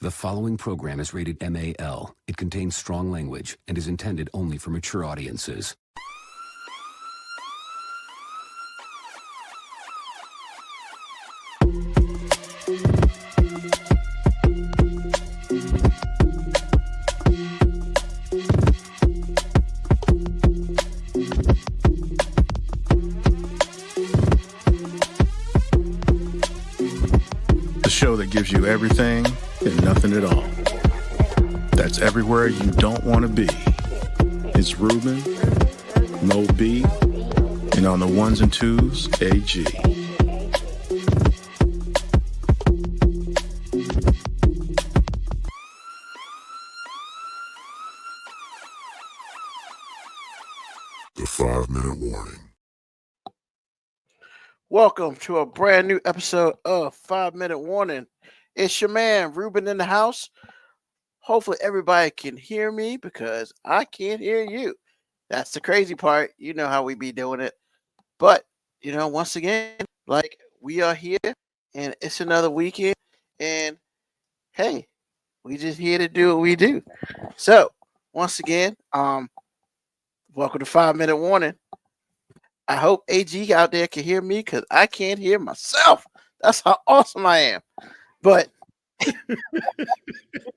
The following program is rated MAL. It contains strong language and is intended only for mature audiences. Show that gives you everything and nothing at all. That's everywhere you don't want to be. It's Ruben, Mo B, and on the ones and twos, AG. The 5-minute warning. Welcome to a brand new episode of 5-Minute Warning. It's your man, Ruben, in the house. Hopefully everybody can hear me because I can't hear you. That's the crazy part. You know how we be doing it. But, once again, we are here and it's another weekend. And, hey, we just here to do what we do. So, once again, welcome to 5-Minute Warning. I hope AG out there can hear me because I can't hear myself. That's how awesome I am. But it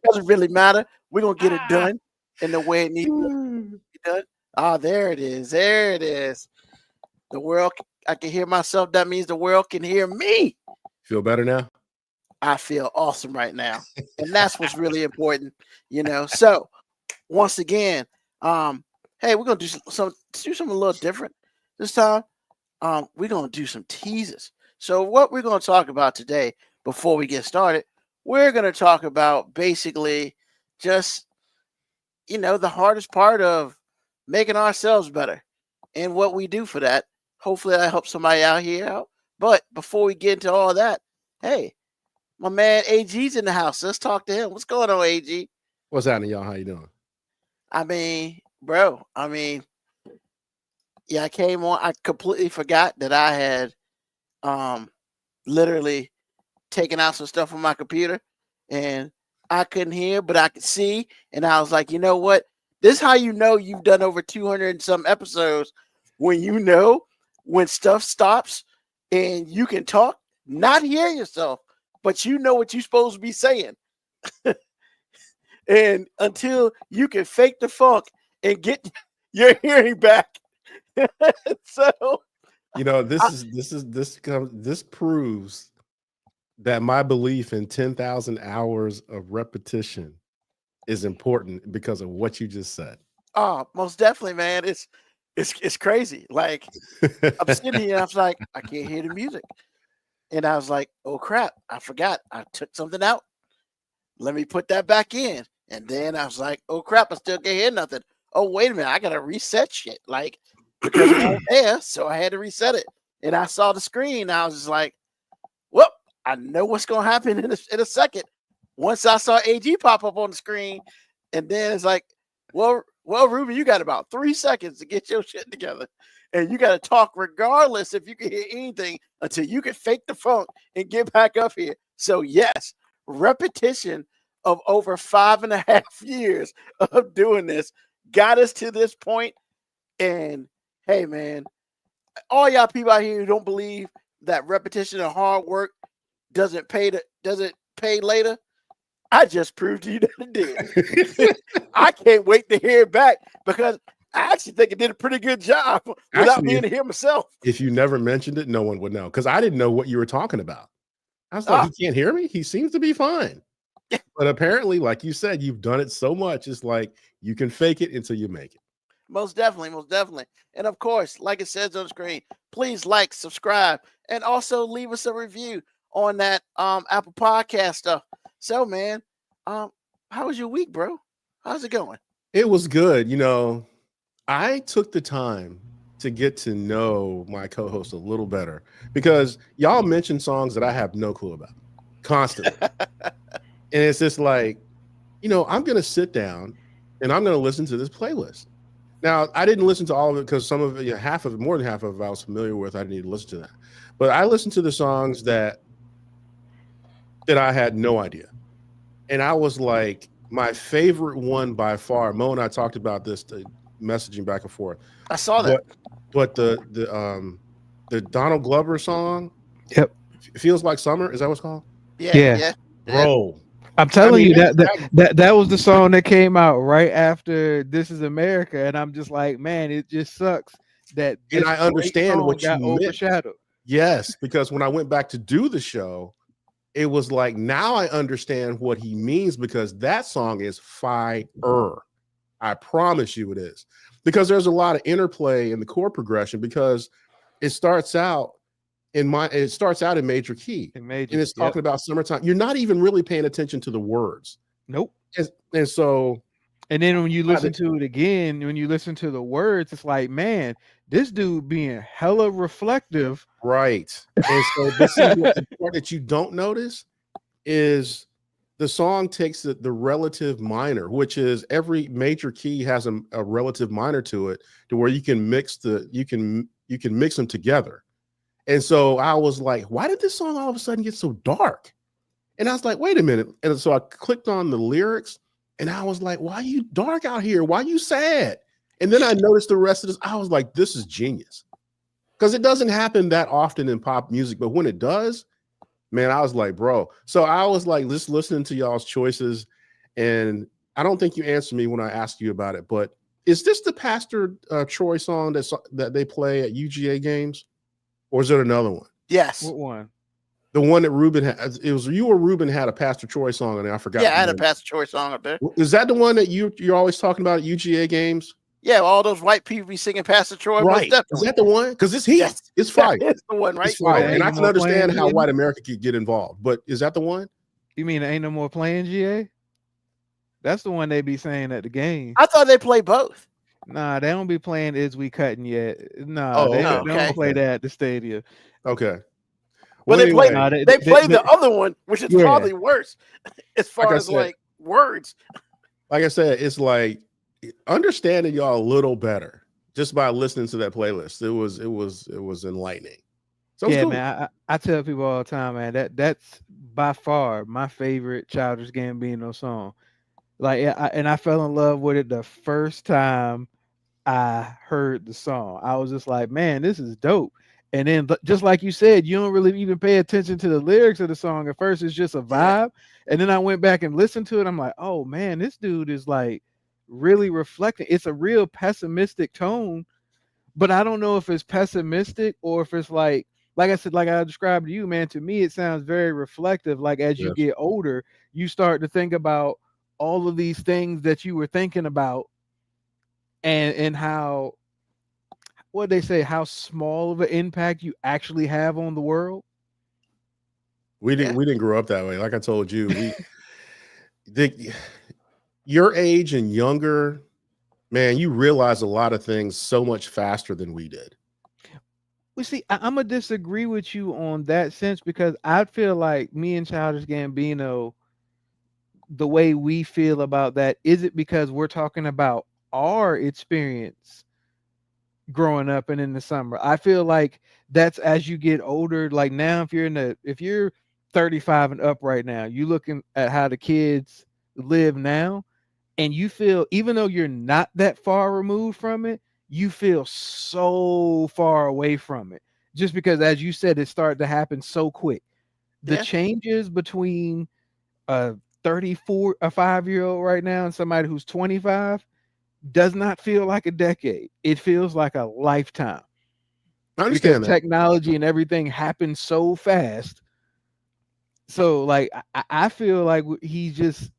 doesn't really matter. We're going to get it done in the way it needs to be done. Ah, there it is. There it is. The world, I can hear myself. That means the world can hear me. Feel better now? I feel awesome right now. And that's what's really important, So, once again, hey, we're going to do something a little different. This time, we're going to do some teasers. So what we're going to talk about today, before we get started, we're going to talk about basically just, the hardest part of making ourselves better and what we do for that. Hopefully I help somebody out here out. But before we get into all that, hey, my man AG's in the house. Let's talk to him. What's going on, AG? What's happening, y'all? How you doing? Yeah, I came on. I completely forgot that I had literally taken out some stuff from my computer and I couldn't hear, but I could see. And I was like, you know what? This is how you know you've done over 200 and some episodes when stuff stops and you can talk, not hear yourself, but you know what you're supposed to be saying. And until you can fake the funk and get your hearing back. So this proves that my belief in 10,000 hours of repetition is important because of what you just said. Oh, most definitely, man. It's crazy. Like I'm sitting here and I was like, I can't hear the music. And I was like, oh crap, I forgot. I took something out. Let me put that back in. And then I was like, oh crap, I still can't hear nothing. Oh, wait a minute, I gotta reset shit. Because it won't air, so I had to reset it. And I saw the screen. I was just like, well, I know what's going to happen in a second. Once I saw AG pop up on the screen, and then it's like, well, Ruben, you got about 3 seconds to get your shit together. And you got to talk regardless if you can hear anything until you can fake the funk and get back up here. So, yes, repetition of over 5.5 years of doing this got us to this point. And hey, man, all y'all people out here who don't believe that repetition and hard work doesn't pay later, I just proved to you that it did. I can't wait to hear it back because I actually think it did a pretty good job without being to hear myself. If you never mentioned it, no one would know because I didn't know what you were talking about. I was like, he can't hear me? He seems to be fine. But apparently, like you said, you've done it so much. It's like you can fake it until you make it. Most definitely. And of course, like it says on the screen, please like, subscribe, and also leave us a review on that Apple Podcast stuff. So, man, how was your week, bro? How's it going? It was good. I took the time to get to know my co-host a little better because y'all mention songs that I have no clue about constantly. And it's just like, I'm going to sit down and I'm going to listen to this playlist. Now, I didn't listen to all of it because some of it, more than half of it I was familiar with. I didn't need to listen to that. But I listened to the songs that I had no idea. And I was like, my favorite one by far. Mo and I talked about this, the messaging back and forth. I saw that. But the Donald Glover song, Yep. It Feels Like Summer. Is that what it's called? Yeah. Bro, I'm telling I mean, you that was the song that came out right after This Is America, and I'm just like, man, it just sucks that. And I understand what you got meant. overshadowed. Yes, because when I went back to do the show, it was like, now I understand what he means, because that song is fire. I promise you it is. Because there's a lot of interplay in the chord progression, because it starts out in major key. In major, and it's talking about summertime. You're not even really paying attention to the words. Nope. And so, and then when you listen to it again, when you listen to the words, it's like, man, this dude being hella reflective. Right. And so this is the part that you don't notice is the song takes the relative minor, which is every major key has a relative minor to it, to where you can mix them together. And so I was like, why did this song all of a sudden get so dark? And I was like, wait a minute. And so I clicked on the lyrics and I was like, why are you dark out here? Why are you sad? And then I noticed the rest of this. I was like, this is genius. Because it doesn't happen that often in pop music. But when it does, man, I was like, bro. So I was like, just listening to y'all's choices. And I don't think you answered me when I asked you about it. But is this the Pastor Troy song that they play at UGA games? Or is it another one? Yes. What one? The one that Ruben had. It was you or Ruben had a Pastor Troy song, and I forgot. Yeah, I had a Pastor Troy song up there. Is that the one that you're always talking about at UGA games? Yeah, all those white people be singing Pastor Troy. Right. Is that the one? Because it's heat. Yes. It's fire. It's the one, right? It's fire. And I can understand how playing, white America could get involved. But is that the one? You mean Ain't No More Playing, GA? That's the one they be saying at the game. I thought they play both. Nah, they don't be playing Is We Cutting yet. Nah, they don't play that at the stadium. Okay. Well, anyway, they play the other one, which is probably worse as far as like words. Like I said, it's like understanding y'all a little better just by listening to that playlist. It was enlightening. So yeah, cool. man. I tell people all the time, man, that's by far my favorite Childish Gambino song. Like, I fell in love with it the first time I heard the song. I was just like, man, this is dope. And then, just like you said, you don't really even pay attention to the lyrics of the song at first. It's just a vibe. And then I went back and listened to it. I'm like, oh man, this dude is like really reflecting. It's a real pessimistic tone, but I don't know if it's pessimistic or if it's like I said, like I described to you, man. To me, it sounds very reflective. Like as you get older, you start to think about all of these things that you were thinking about, and how. What they say, how small of an impact you actually have on the world. We didn't grow up that way. Like I told you, your age and younger, man, you realize a lot of things so much faster than we did. Well, see, I'm gonna disagree with you on that sense, because I feel like me and Childish Gambino, the way we feel about that, is it because we're talking about our experience growing up and in the summer? I feel like that's as you get older. Like now, if you're 35 and up right now, you looking at how the kids live now, and you feel, even though you're not that far removed from it, you feel so far away from it, just because, as you said, it started to happen so quick. The changes between a 5-year-old right now and somebody who's 25 does not feel like a decade. It feels like a lifetime. I understand because that. Technology and everything happens so fast. So like I feel like he's just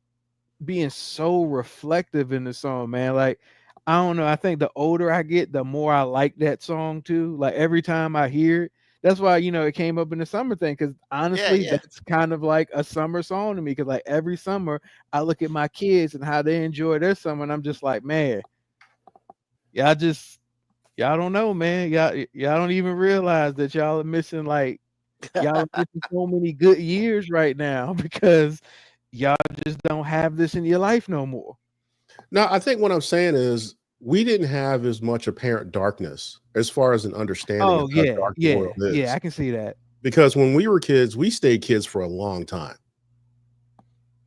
being so reflective in the song, man. Like, I don't know. I think the older I get, the more I like that song too. Like every time I hear it, that's why, it came up in the summer thing. Because honestly, that's kind of like a summer song to me. Because like every summer, I look at my kids and how they enjoy their summer, and I'm just like, man, y'all don't know, man. Y'all don't even realize that y'all are missing so many good years right now, because y'all just don't have this in your life no more. No, I think what I'm saying is we didn't have as much apparent darkness as far as an understanding of how dark the world is. Yeah, I can see that. Because when we were kids, we stayed kids for a long time.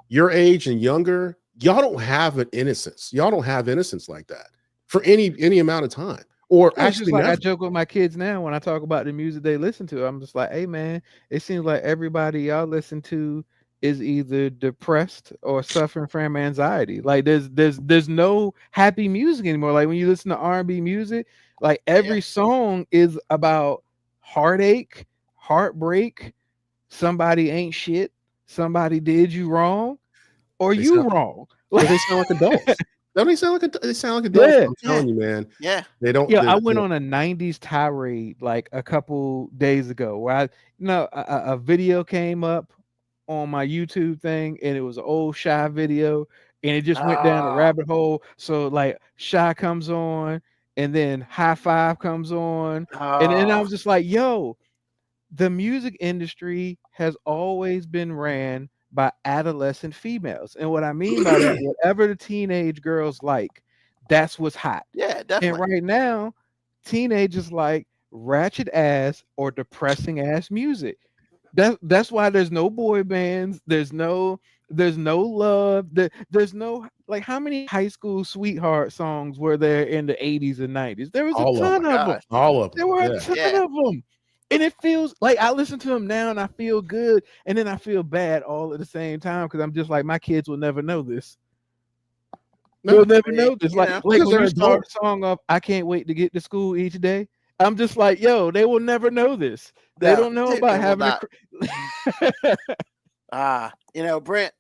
your age and younger, y'all don't have an innocence. Y'all don't have innocence like that for any amount of time. Or It's actually, just like I never. joke with my kids now when I talk about the music they listen to. I'm just like, hey man, it seems like everybody y'all listen to is either depressed or suffering from anxiety. Like there's no happy music anymore. Like when you listen to R&B music, like every song is about heartache, heartbreak, somebody ain't shit, somebody did you wrong, or They you sound, wrong. but Like they sound like adults. Don't they sound like they sound like adults? yeah. I'm telling you, man. Yeah. They don't. Yeah, I went on a 90s tirade like a couple days ago where a video came up on my YouTube thing and it was an old Shy video and it just went down a Ah, rabbit hole. So like Shy comes on and then High Five comes on. And then I ah, was just like, yo, the music industry has always been ran by adolescent females. And what I mean by that, whatever the teenage girls like, that's what's hot. yeah, And definitely. right now, teenagers like ratchet ass or depressing ass music. That's why there's no boy bands. There's no love. There's no like how many high school sweetheart songs were there in the 80s and 90s? There was a all of ton them. of them. Gosh. All of them. There were a Yeah. ton Yeah. of them. And it feels like I listen to them now and I feel good and then I feel bad all at the same time because I'm just like my kids will never know this. They'll never know this. You know, Like Because when they're you start adults. a song off, I can't wait to get to school each day. I'm just like, yo, they will never know this. They no, don't know they about will having not. You know, Brent,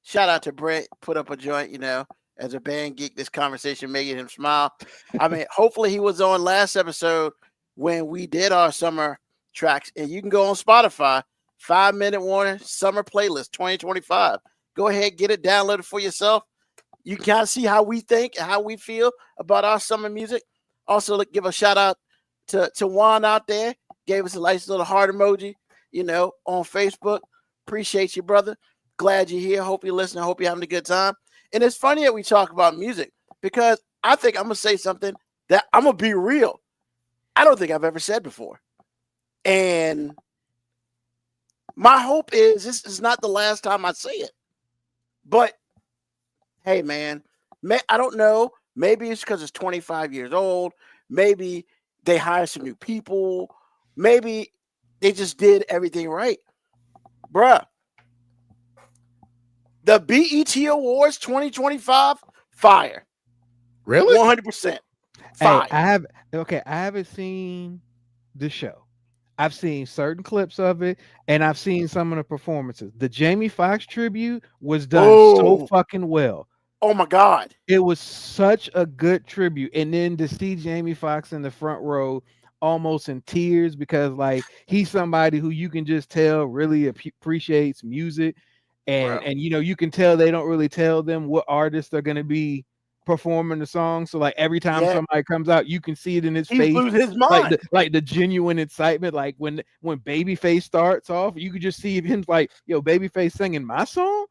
shout out to Brent, put up a joint, you know, as a band geek, this conversation making him smile. I mean, hopefully he was on last episode when we did our summer tracks, and you can go on Spotify, 5-minute warning, summer playlist 2025. Go ahead, get it downloaded for yourself. You can kind of see how we think and how we feel about our summer music. Also, give a shout out to Juan out there. Gave us a nice little heart emoji, you know, on Facebook. Appreciate you, brother. Glad you're here. Hope you're listening. Hope you're having a good time. And it's funny that we talk about music because I think I'm going to say something that I'm going to be real. I don't think I've ever said before. And my hope is this is not the last time I say it. But hey, man, I don't know. Maybe it's because it's 25 years old. Maybe they hired some new people. Maybe they just did everything right. Bruh, the BET Awards 2025, fire. Really? 100%. Hey, Fire. I haven't seen the show. I've seen certain clips of it, and I've seen some of the performances. The Jamie Foxx tribute was done so Oh. fucking well. Oh my God. It was such a good tribute. And then to see Jamie Foxx in the front row almost in tears because like he's somebody who you can just tell really appreciates music. Bro. And you know, you can tell they don't really tell them what artists are going to be performing the song. So like every time somebody comes out, you can see it in his He's face. losing his mind. Like the genuine excitement. Like when Babyface starts off, you could just see him like, yo, Babyface singing my song.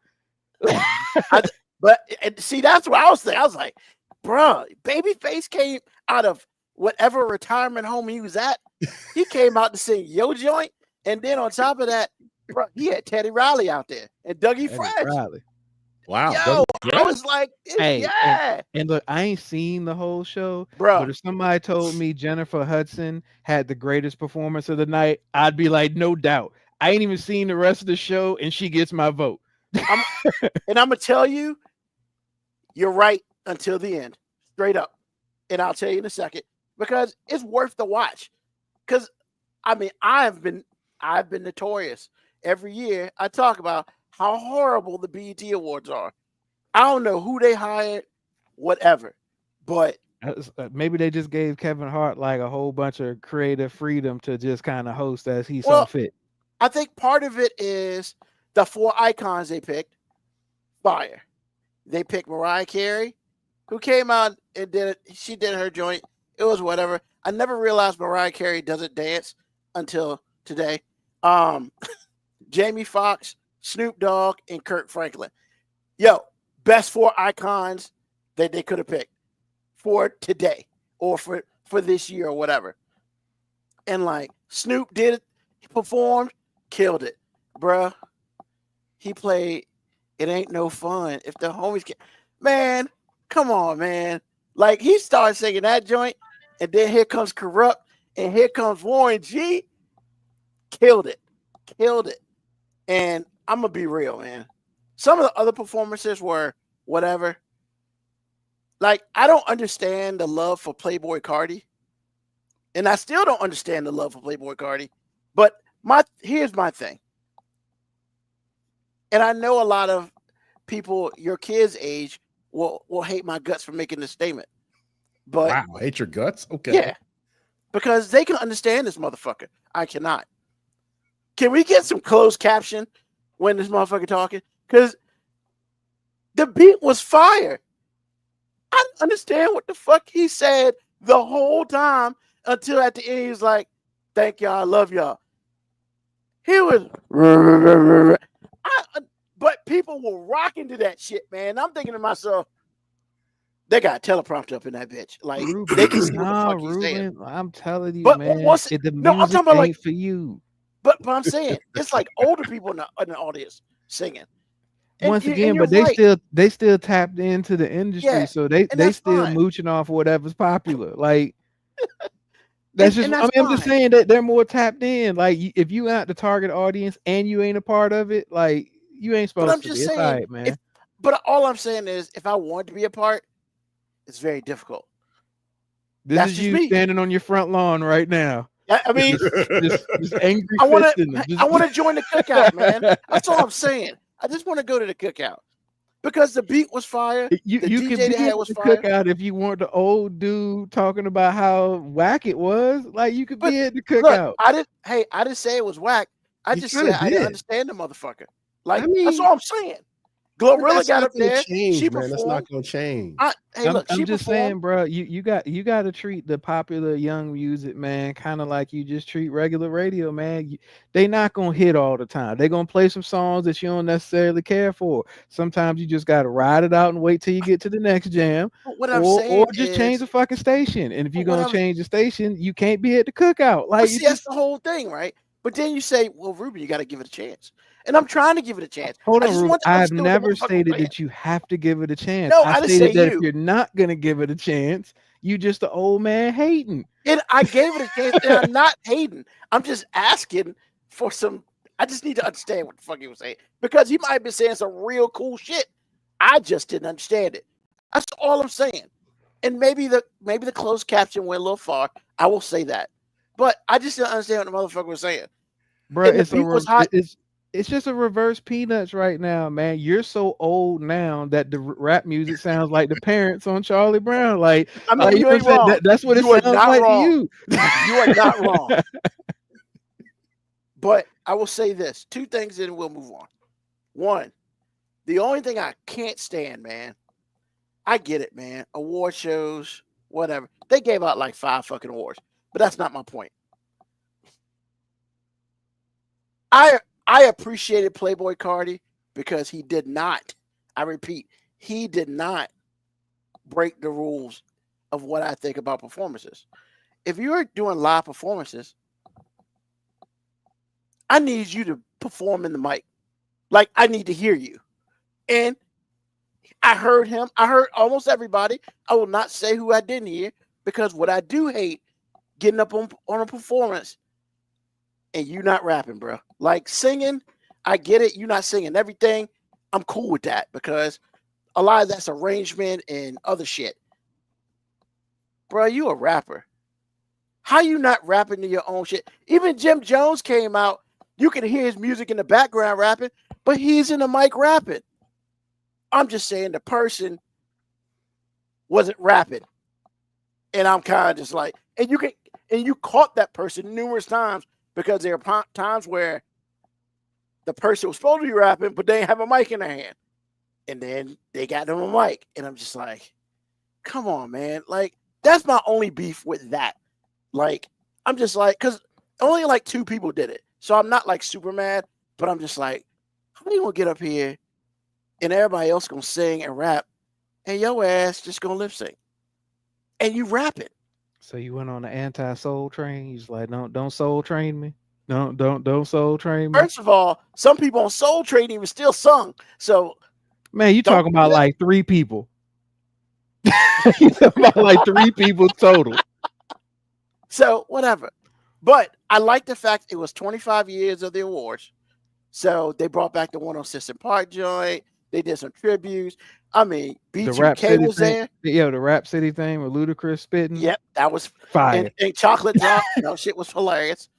But see, that's what I was saying. I was like, bro, Babyface came out of whatever retirement home he was at. He came out to sing Yo Joint. And then on top of that, bro, he had Teddy Riley out there and Dougie Fresh. Riley. Wow. Yo, I was like, Hey, yeah. And look, I ain't seen the whole show, Bro. but if somebody told me Jennifer Hudson had the greatest performance of the night, I'd be like, no doubt. I ain't even seen the rest of the show, and she gets my vote. And I'm gonna tell you, you're right until the end, straight up. And I'll tell you in a second because it's worth the watch. Because I mean, I've been notorious. Every year I talk about how horrible the BET Awards are. I don't know who they hired, whatever, but maybe they just gave Kevin Hart like a whole bunch of creative freedom to just kind of host as he saw fit. I think part of it is the 4 icons they picked. Fire. They picked Mariah Carey, who came out and did it. She did her joint. It was whatever. I never realized Mariah Carey doesn't dance until today. Jamie Foxx, Snoop Dogg, and Kirk Franklin. Yo, best 4 icons that they could have picked for today or for this year or whatever. And like Snoop did it, he performed, killed it, bruh. He played it ain't no fun if the homies can. Man, come on, man. Like he started singing that joint, and then here comes Corrupt, and here comes Warren G. Killed it. And I'm gonna be real, man. Some of the other performances were whatever. Like, I don't understand the love for Playboy Cardi. And I still don't understand the love for Playboy Cardi. But here's my thing. And I know a lot of people your kids' age will hate my guts for making this statement. But Wow, hate your guts? Okay. yeah. Because they can understand this motherfucker. I cannot. Can we get some closed caption when this motherfucker talking? Because the beat was fire. I didn't understand what the fuck he said the whole time until at the end he was like, thank y'all, I love y'all. He was, but people were rocking to that shit, man. I'm thinking to myself, they got a teleprompter up in that bitch. Like, they can see what the fuck he's saying. I'm telling you, But man. what's it- The no, I'm music talking about, ain't like- for you. But I'm saying, it's like older people in the audience singing. And Once you- again, and but you're they still tapped into the industry, Yeah, so they that's still fine. mooching off whatever's popular. Like that's just. and I that's mean, I'm just fine. saying that they're more tapped in. Like if you out the target audience and you ain't a part of it, like you ain't supposed But I'm to just be. It's saying, all right, man. but all I'm saying is, if I wanted to be a part, it's very difficult. This that's is just you me. standing on your front lawn right now, I mean, just angry I want fisting them. to. I want to join the cookout, man. That's all I'm saying. I just want to go to the cookout because the beat was fire. You The could DJ be they had at was the fire. cookout if you weren't the old dude talking about how whack it was. Like you could But be at the Look, cookout. I didn't say it was whack. I You just kinda said I didn't did. understand the motherfucker. Like, I mean, that's all I'm saying. but Glorilla that's got not up gonna there. change, She man. That's performed. not gonna change. Hey, look, I'm she just performed. saying, bro. You got to treat the popular young music, man, kind of like you just treat regular radio, man. They not gonna hit all the time. They're gonna play some songs that you don't necessarily care for. Sometimes you just gotta ride it out and wait till you get to the next jam, But what I'm or saying just change is, the fucking station. And if but you're what gonna I'm change the station, you can't be at the cookout. But Like you see, that's just the whole thing, right? But then you say, well, Ruben, you got to give it a chance. And I'm trying to give it a chance. hold I on, just Ruben. want to I have understand what the never motherfucker was stated saying. that you have to give it a chance. No, I I didn't say stated that if you. you're not gonna give it a chance, you just the old man hating. And I gave it a chance, and I'm not hating. I'm just asking for some. I just need to understand what the fuck he was saying because he might have been saying some real cool shit. I just didn't understand it. That's all I'm saying. And maybe the closed caption went a little far. I will say that, but I just didn't understand what the motherfucker was saying. Bro, And the beat was hot. it's just a reverse Peanuts right now, man. You're so old now that the rap music sounds like the parents on Charlie Brown. Like, I mean, you you know ain't what I'm saying? wrong. That's what You are it sounds not like wrong. to you. You are not wrong. But I will say this: two things, and we'll move on. One, the only thing I can't stand, man. I get it, man. Award shows, whatever. They gave out like 5 fucking awards, but that's not my point. I appreciated Playboy Cardi because he did not, I repeat, he did not break the rules of what I think about performances. If you're doing live performances, I need you to perform in the mic. Like, I need to hear you. And I heard him. I heard almost everybody. I will not say who I didn't hear because what I do hate, getting up on a performance and you not rapping, bro. Like singing, I get it. You not singing everything. I'm cool with that because a lot of that's arrangement and other shit. Bro, you a rapper. How you not rapping to your own shit? Even Jim Jones came out. You can hear his music in the background rapping, but he's in the mic rapping. I'm just saying the person wasn't rapping. And I'm kind of just like, and you caught that person numerous times because there are times where the person was supposed to be rapping, but they didn't have a mic in their hand. And then they got them a mic. And I'm just like, come on, man. Like, that's my only beef with that. Like, I'm just like, because only like 2 people did it. So I'm not like super mad, but I'm just like, how you gonna get up here and everybody else gonna sing and rap and your ass just gonna lip sync? And you rap it. So you went on the anti-soul train. He's like, don't soul train me. Don't soul train me. First of all, some people on Soul Train even still sung. So Man, you Don't talking do about that. like 3 people. You talking about like 3 people total. So whatever. But I like the fact it was 25 years of the awards. So they brought back the one on Sisson Park joint. They did some tributes. I mean, The Rap B2K City was thing. there. Yeah, the Rap City thing with Ludacris spitting. Yep, that was Fire. and Chocolate Drop. Shit was hilarious.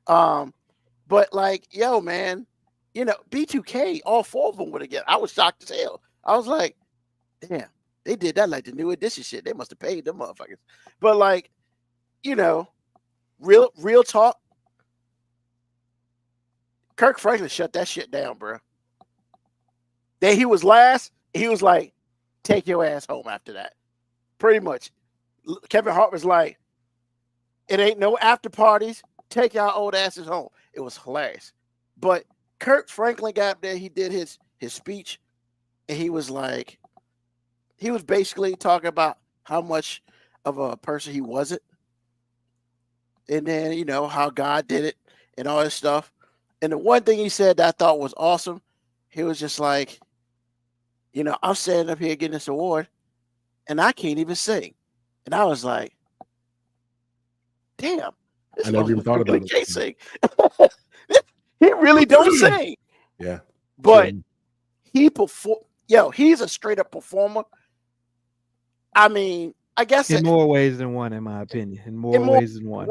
But like, yo, man, B2K, all 4 of them would have get. I was shocked as hell. I was like, damn, they did that like the New Edition shit. They must have paid them motherfuckers. But like, real talk. Kirk Franklin shut that shit down, bro. Then he was last. He was like, take your ass home after that. Pretty much. Kevin Hart was like, it ain't no after parties. Take y'all old asses home. It was hilarious. But Kirk Franklin got up there. He did his speech. And he was like, he was basically talking about how much of a person he wasn't. And then, how God did it and all this stuff. And the one thing he said that I thought was awesome, he was just like, I'm standing up here getting this award and I can't even sing. And I was like, damn. I never even thought about it. Can't sing. He really don't sing. Yeah. But he perform. Yo, he's a straight up performer. I mean, I guess in more ways than one, in my opinion. In more ways than one.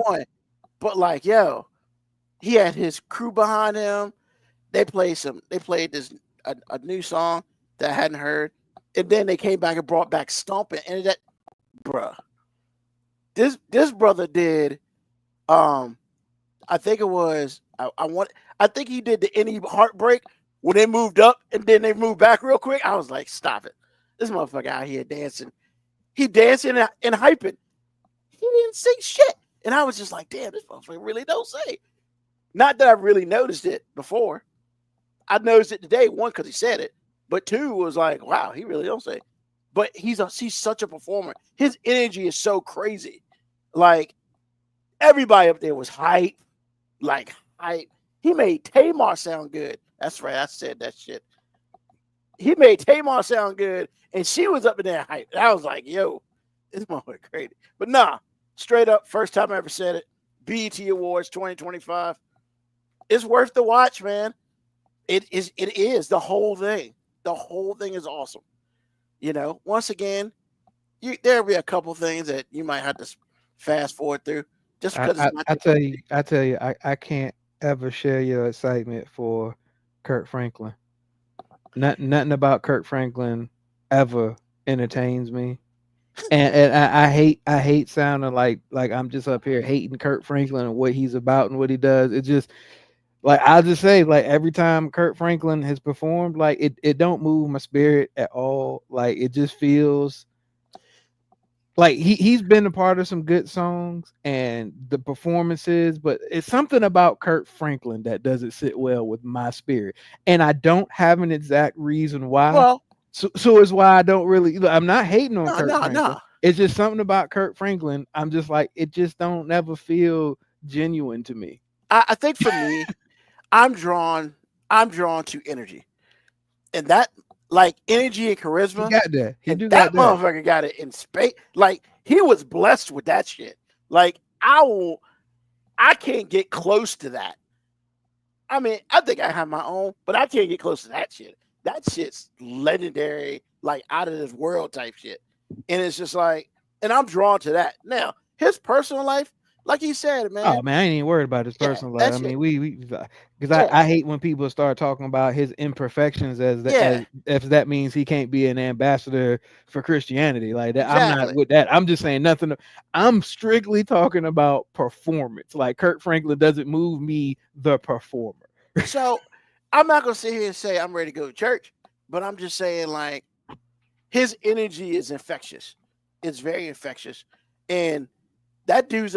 But like, yo, he had his crew behind him. They played this a new song that I hadn't heard, and then they came back and brought back Stompin', and that, bruh, this brother did. I think it was I think he did the Any Heartbreak when they moved up and then they moved back real quick. I was like, stop it, this motherfucker out here dancing. He dancing and hyping. He didn't sing shit, and I was just like, damn, this motherfucker really don't sing. Not that I really noticed it before. I noticed it today, 1, because he said it, but 2 was like, wow, he really don't say. But he's such a performer. His energy is so crazy. Like, everybody up there was hype. Like, hype. He made Tamar sound good. That's right, I said that shit. He made Tamar sound good, and she was up in there hype. And I was like, yo, this motherfucker crazy. But nah, straight up, first time I ever said it. BET Awards 2025. It's worth the watch, man. It is the whole thing. The whole thing is awesome. Once again, there'll be a couple things that you might have to fast forward through just because it's not. I tell you, I can't ever share your excitement for Kirk Franklin. Nothing about Kirk Franklin ever entertains me. And I hate sounding like I'm just up here hating Kirk Franklin and what he's about and what he does. It just, like, I'll just say, like, every time Kirk Franklin has performed, like, it don't move my spirit at all. Like, it just feels like he's been a part of some good songs and the performances, but it's something about Kirk Franklin that doesn't sit well with my spirit. And I don't have an exact reason why. Well, so it's why I don't really, I'm not hating on Kirk Franklin. No. It's just something about Kirk Franklin. I'm just like, it just don't never feel genuine to me. I think for me, I'm drawn to energy, and that, like, energy and charisma. He got that. That motherfucker got it in space. Like, he was blessed with that shit. Like, I can't get close to that. I mean, I think I have my own, but I can't get close to that shit. That shit's legendary, like, out of this world type shit. And it's just like, and I'm drawn to that. Now, his personal life, like he said, man. Oh man, I ain't even worried about his personal life. I mean, because I hate when people start talking about his imperfections as if that means he can't be an ambassador for Christianity. Like that, exactly. I'm not with that. I'm just saying nothing. I'm strictly talking about performance. Like, Kirk Franklin doesn't move me, the performer. So I'm not gonna sit here and say I'm ready to go to church, but I'm just saying, like, his energy is infectious. It's very infectious, and that dude's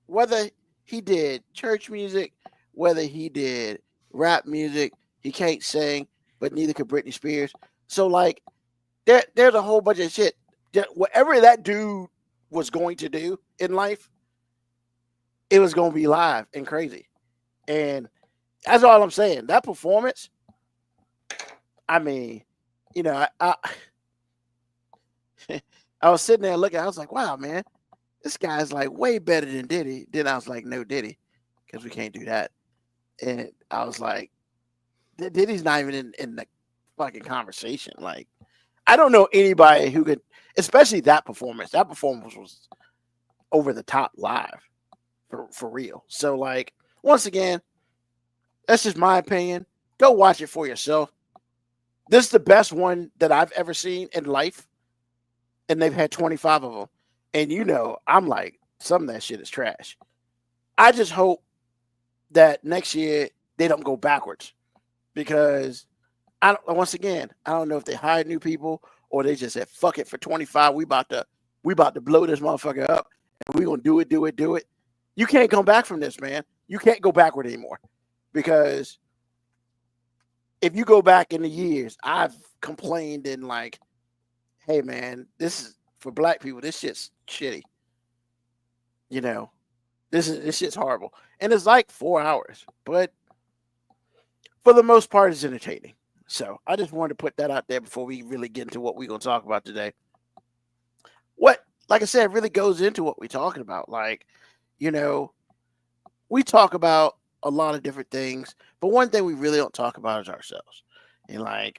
whether he did church music, whether he did rap music, he can't sing, but neither could Britney Spears. So, like, there's a whole bunch of shit. Whatever that dude was going to do in life, it was going to be live and crazy. And that's all I'm saying. That performance, I mean, you know, I was sitting there looking. I was like, wow, man, this guy's like way better than Diddy. Then I was like, no, Diddy, because we can't do that. And I was like, Diddy's not even in the fucking conversation. Like, I don't know anybody who could, especially that performance. That performance was over the top live for real. So, like, once again, that's just my opinion. Go watch it for yourself. This is the best one that I've ever seen in life. And they've had 25 of them. And you know, I'm like, some of that shit is trash. I just hope that next year they don't go backwards. Because once again, I don't know if they hired new people or they just said, fuck it, for 25, we about to blow this motherfucker up. And we're gonna do it. You can't come back from this, man. You can't go backward anymore. Because if you go back in the years, I've complained and like, hey man, this is for black people, this shit's shitty. You know, this shit's horrible. And it's like 4 hours, but for the most part, it's entertaining. So I just wanted to put that out there before we really get into what we're gonna talk about today. What, like I said, really goes into what we're talking about. Like, you know, we talk about a lot of different things, but one thing we really don't talk about is ourselves. And like,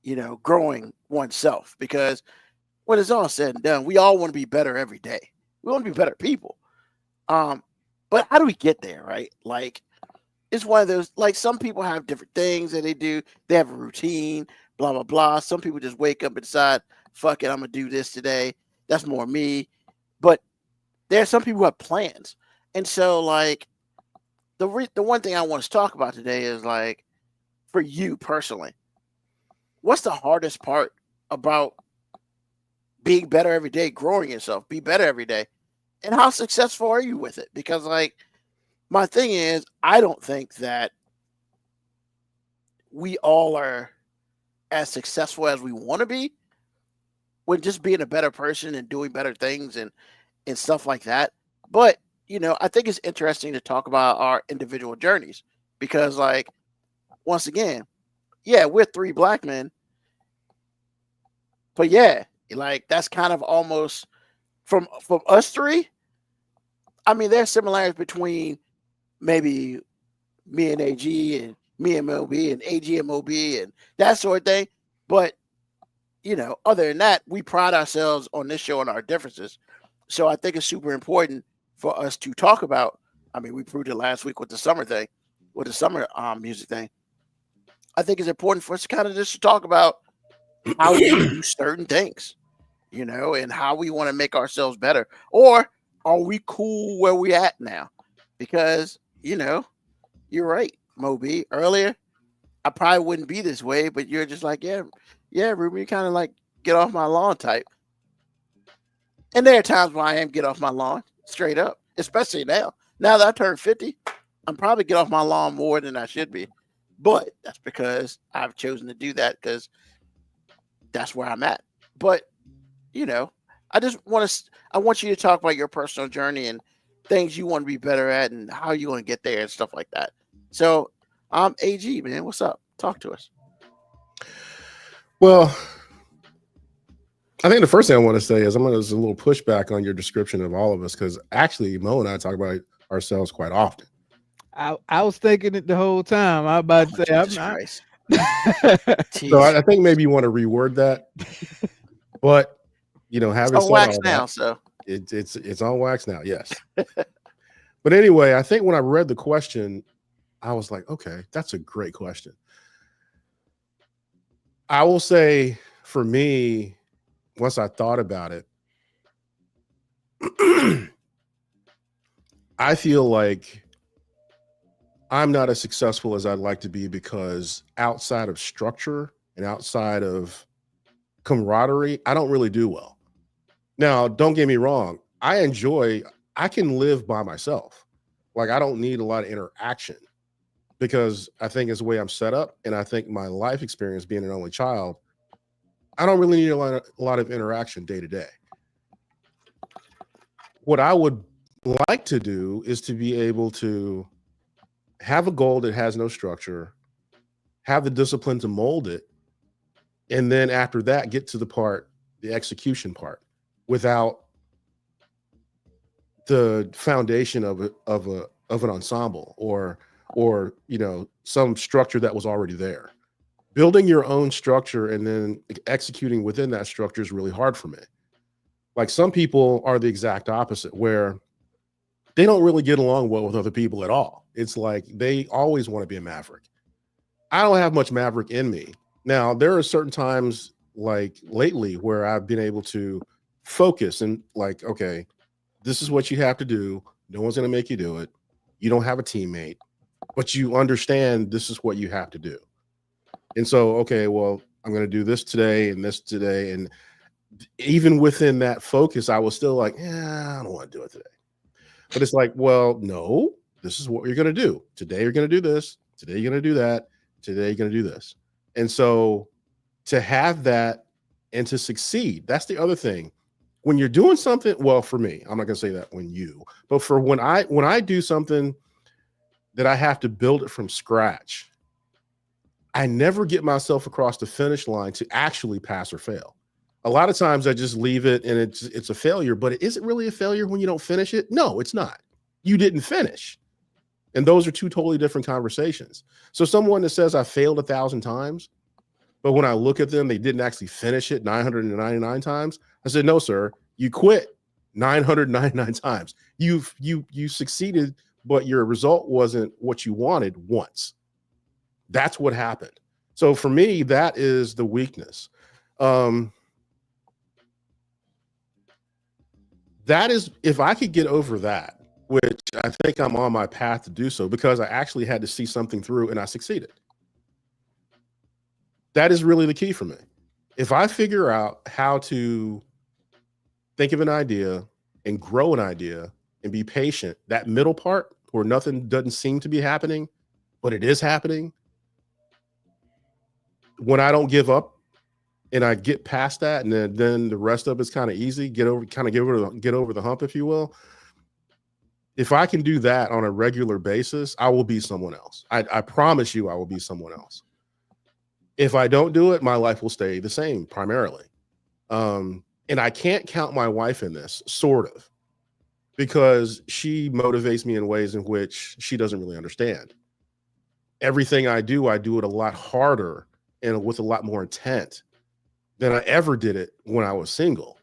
you know, growing oneself, because when it's all said and done, we all want to be better every day. We want to be better people. But how do we get there, right? Like, it's one of those, like, some people have different things that they do. They have a routine, blah, blah, blah. Some people just wake up and decide, fuck it, I'm going to do this today. That's more me. But there are some people who have plans. And so, like, the one thing I want to talk about today is, like, for you personally, what's the hardest part about being better every day, growing yourself, be better every day? And how successful are you with it? Because, like, my thing is, I don't think that we all are as successful as we want to be with just being a better person and doing better things and stuff like that. But, you know, I think it's interesting to talk about our individual journeys because, like, once again, yeah, we're 3 black men. But yeah, like, that's kind of almost from us 3. I mean, there's similarities between maybe me and AG and me and MLB and AG and MOB and that sort of thing. But, you know, other than that, we pride ourselves on this show on our differences. So I think it's super important for us to talk about. I mean, we proved it last week with the summer thing, with the summer music thing. I think it's important for us to kind of just talk about how we do certain things, you know, and how we want to make ourselves better. Or are we cool where we at now? Because, you know, you're right, Moby. Earlier, I probably wouldn't be this way, but you're just like, yeah, Ruben, you kind of like get off my lawn type. And there are times when I am get off my lawn, straight up, especially now. Now that I turned 50, I'm probably get off my lawn more than I should be. But that's because I've chosen to do that because that's where I'm at. But, you know, I want you to talk about your personal journey and things you want to be better at and how you want to get there and stuff like that. So, AG, man, what's up? Talk to us. Well, I think the first thing I want to say is there's a little pushback on your description of all of us because actually Mo and I talk about ourselves quite often. I was thinking it the whole time. I was about to say, I'm not. So I think maybe you want to reword that. But, you know, having it's on wax now, so it's on wax now, yes. But anyway, I think when I read the question, I was like, okay, that's a great question. I will say for me, once I thought about it, I feel like I'm not as successful as I'd like to be because outside of structure and outside of camaraderie, I don't really do well. Now, don't get me wrong. I can live by myself. Like, I don't need a lot of interaction because I think it's the way I'm set up. And I think my life experience being an only child, I don't really need a lot of interaction day to day. What I would like to do is to be able to have a goal that has no structure, have the discipline to mold it, And then after that, get to the execution part, without the foundation of an ensemble or some structure that was already there. Building your own structure and then executing within that structure is really hard for me. Like, some people are the exact opposite, where they don't really get along well with other people at all. It's like they always want to be a maverick. I don't have much maverick in me. Now, there are certain times, like lately, where I've been able to focus and like, okay, this is what you have to do. No one's going to make you do it. You don't have a teammate, but you understand this is what you have to do. And so, okay, well, I'm going to do this today and this today. And even within that focus, I was still like, I don't want to do it today. But it's like, well, no, this is what you're going to do. Today, you're going to do this. Today, you're going to do that. Today, you're going to do this. And so to have that and to succeed, that's the other thing. When you're doing something, well, for me, I'm not going to say that but for when I do something that I have to build it from scratch, I never get myself across the finish line to actually pass or fail. A lot of times I just leave it and it's a failure, but is it really a failure when you don't finish it? No, it's not. You didn't finish. And those are two totally different conversations. So someone that says I failed 1,000 times, but when I look at them, they didn't actually finish it 999 times. I said, no, sir, you quit 999 times. You succeeded, but your result wasn't what you wanted once. That's what happened. So for me, that is the weakness. That is, if I could get over that, which I think I'm on my path to do so, because I actually had to see something through and I succeeded. That is really the key for me. If I figure out how to think of an idea and grow an idea and be patient, that middle part where nothing doesn't seem to be happening, but it is happening, when I don't give up and I get past that, and then the rest of it's kind of easy, get over the hump, if you will. If I can do that on a regular basis, I will be someone else. I promise you, I will be someone else. If I don't do it, my life will stay the same primarily. And I can't count my wife in this, sort of, because she motivates me in ways in which she doesn't really understand. Everything I do it a lot harder and with a lot more intent than I ever did it when I was single.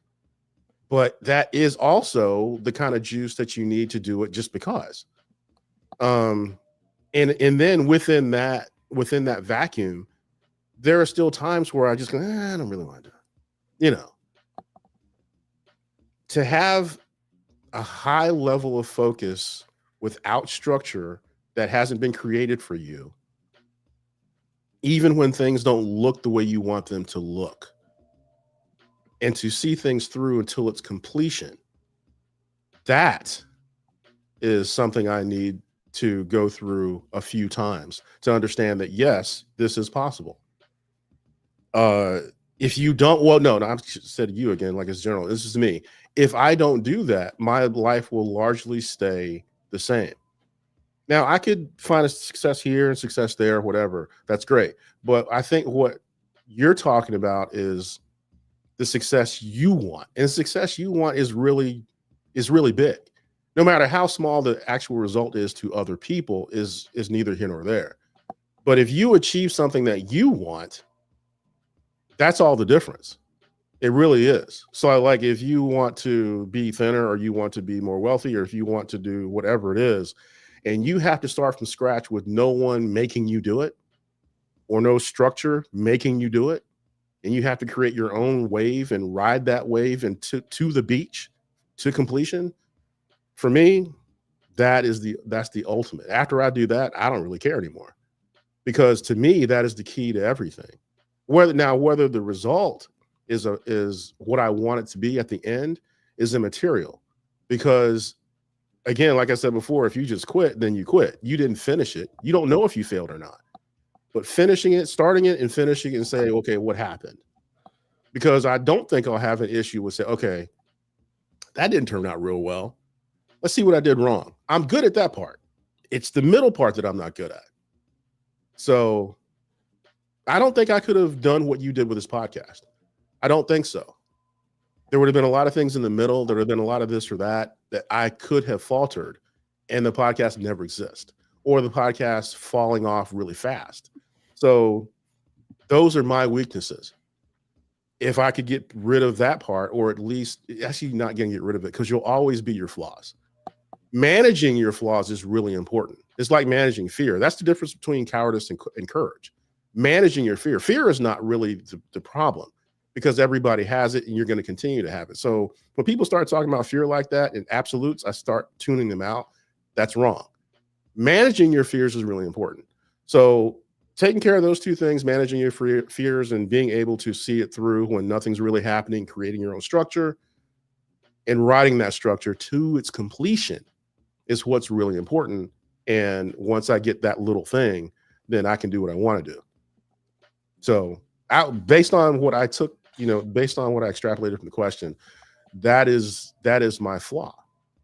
But that is also the kind of juice that you need to do it just because. And then within that vacuum, there are still times where I just go, I don't really want to do it. To have a high level of focus without structure that hasn't been created for you, even when things don't look the way you want them to look, and to see things through until its completion, that is something I need to go through a few times to understand that, yes, this is possible. If you don't, well, no, I said you again, like it's general. This is me. If I don't do that, my life will largely stay the same. Now, I could find a success here and success there, whatever. That's great. But I think what you're talking about is the success you want. And the success you want is really big. No matter how small the actual result is to other people is neither here nor there. But if you achieve something that you want, that's all the difference. It really is. So like, if you want to be thinner, or you want to be more wealthy, or if you want to do whatever it is, and you have to start from scratch with no one making you do it, or no structure making you do it, and you have to create your own wave and ride that wave and to the beach, to completion. For me, that's the ultimate. After I do that, I don't really care anymore, because to me, that is the key to everything. Whether the result is what I want it to be at the end is immaterial, because again, like I said before, if you just quit, then you quit. You didn't finish it. You don't know if you failed or not. But finishing it, starting it and finishing it and saying, okay, what happened? Because I don't think I'll have an issue with saying, okay, that didn't turn out real well. Let's see what I did wrong. I'm good at that part. It's the middle part that I'm not good at. So I don't think I could have done what you did with this podcast. I don't think so. There would have been a lot of things in the middle. There would have been a lot of this or that I could have faltered, and the podcast never exist, or the podcast falling off really fast. So those are my weaknesses. If I could get rid of that part, or at least actually not going to get rid of it, because you'll always be your flaws. Managing your flaws is really important. It's like managing fear. That's the difference between cowardice and courage. Managing your fear. Fear is not really the problem, because everybody has it and you're going to continue to have it. So when people start talking about fear like that in absolutes, I start tuning them out. That's wrong. Managing your fears is really important. So taking care of those two things, managing your fears and being able to see it through when nothing's really happening, creating your own structure and writing that structure to its completion is what's really important. And once I get that little thing, then I can do what I want to do. So based on what I took, based on what I extrapolated from the question, that is my flaw.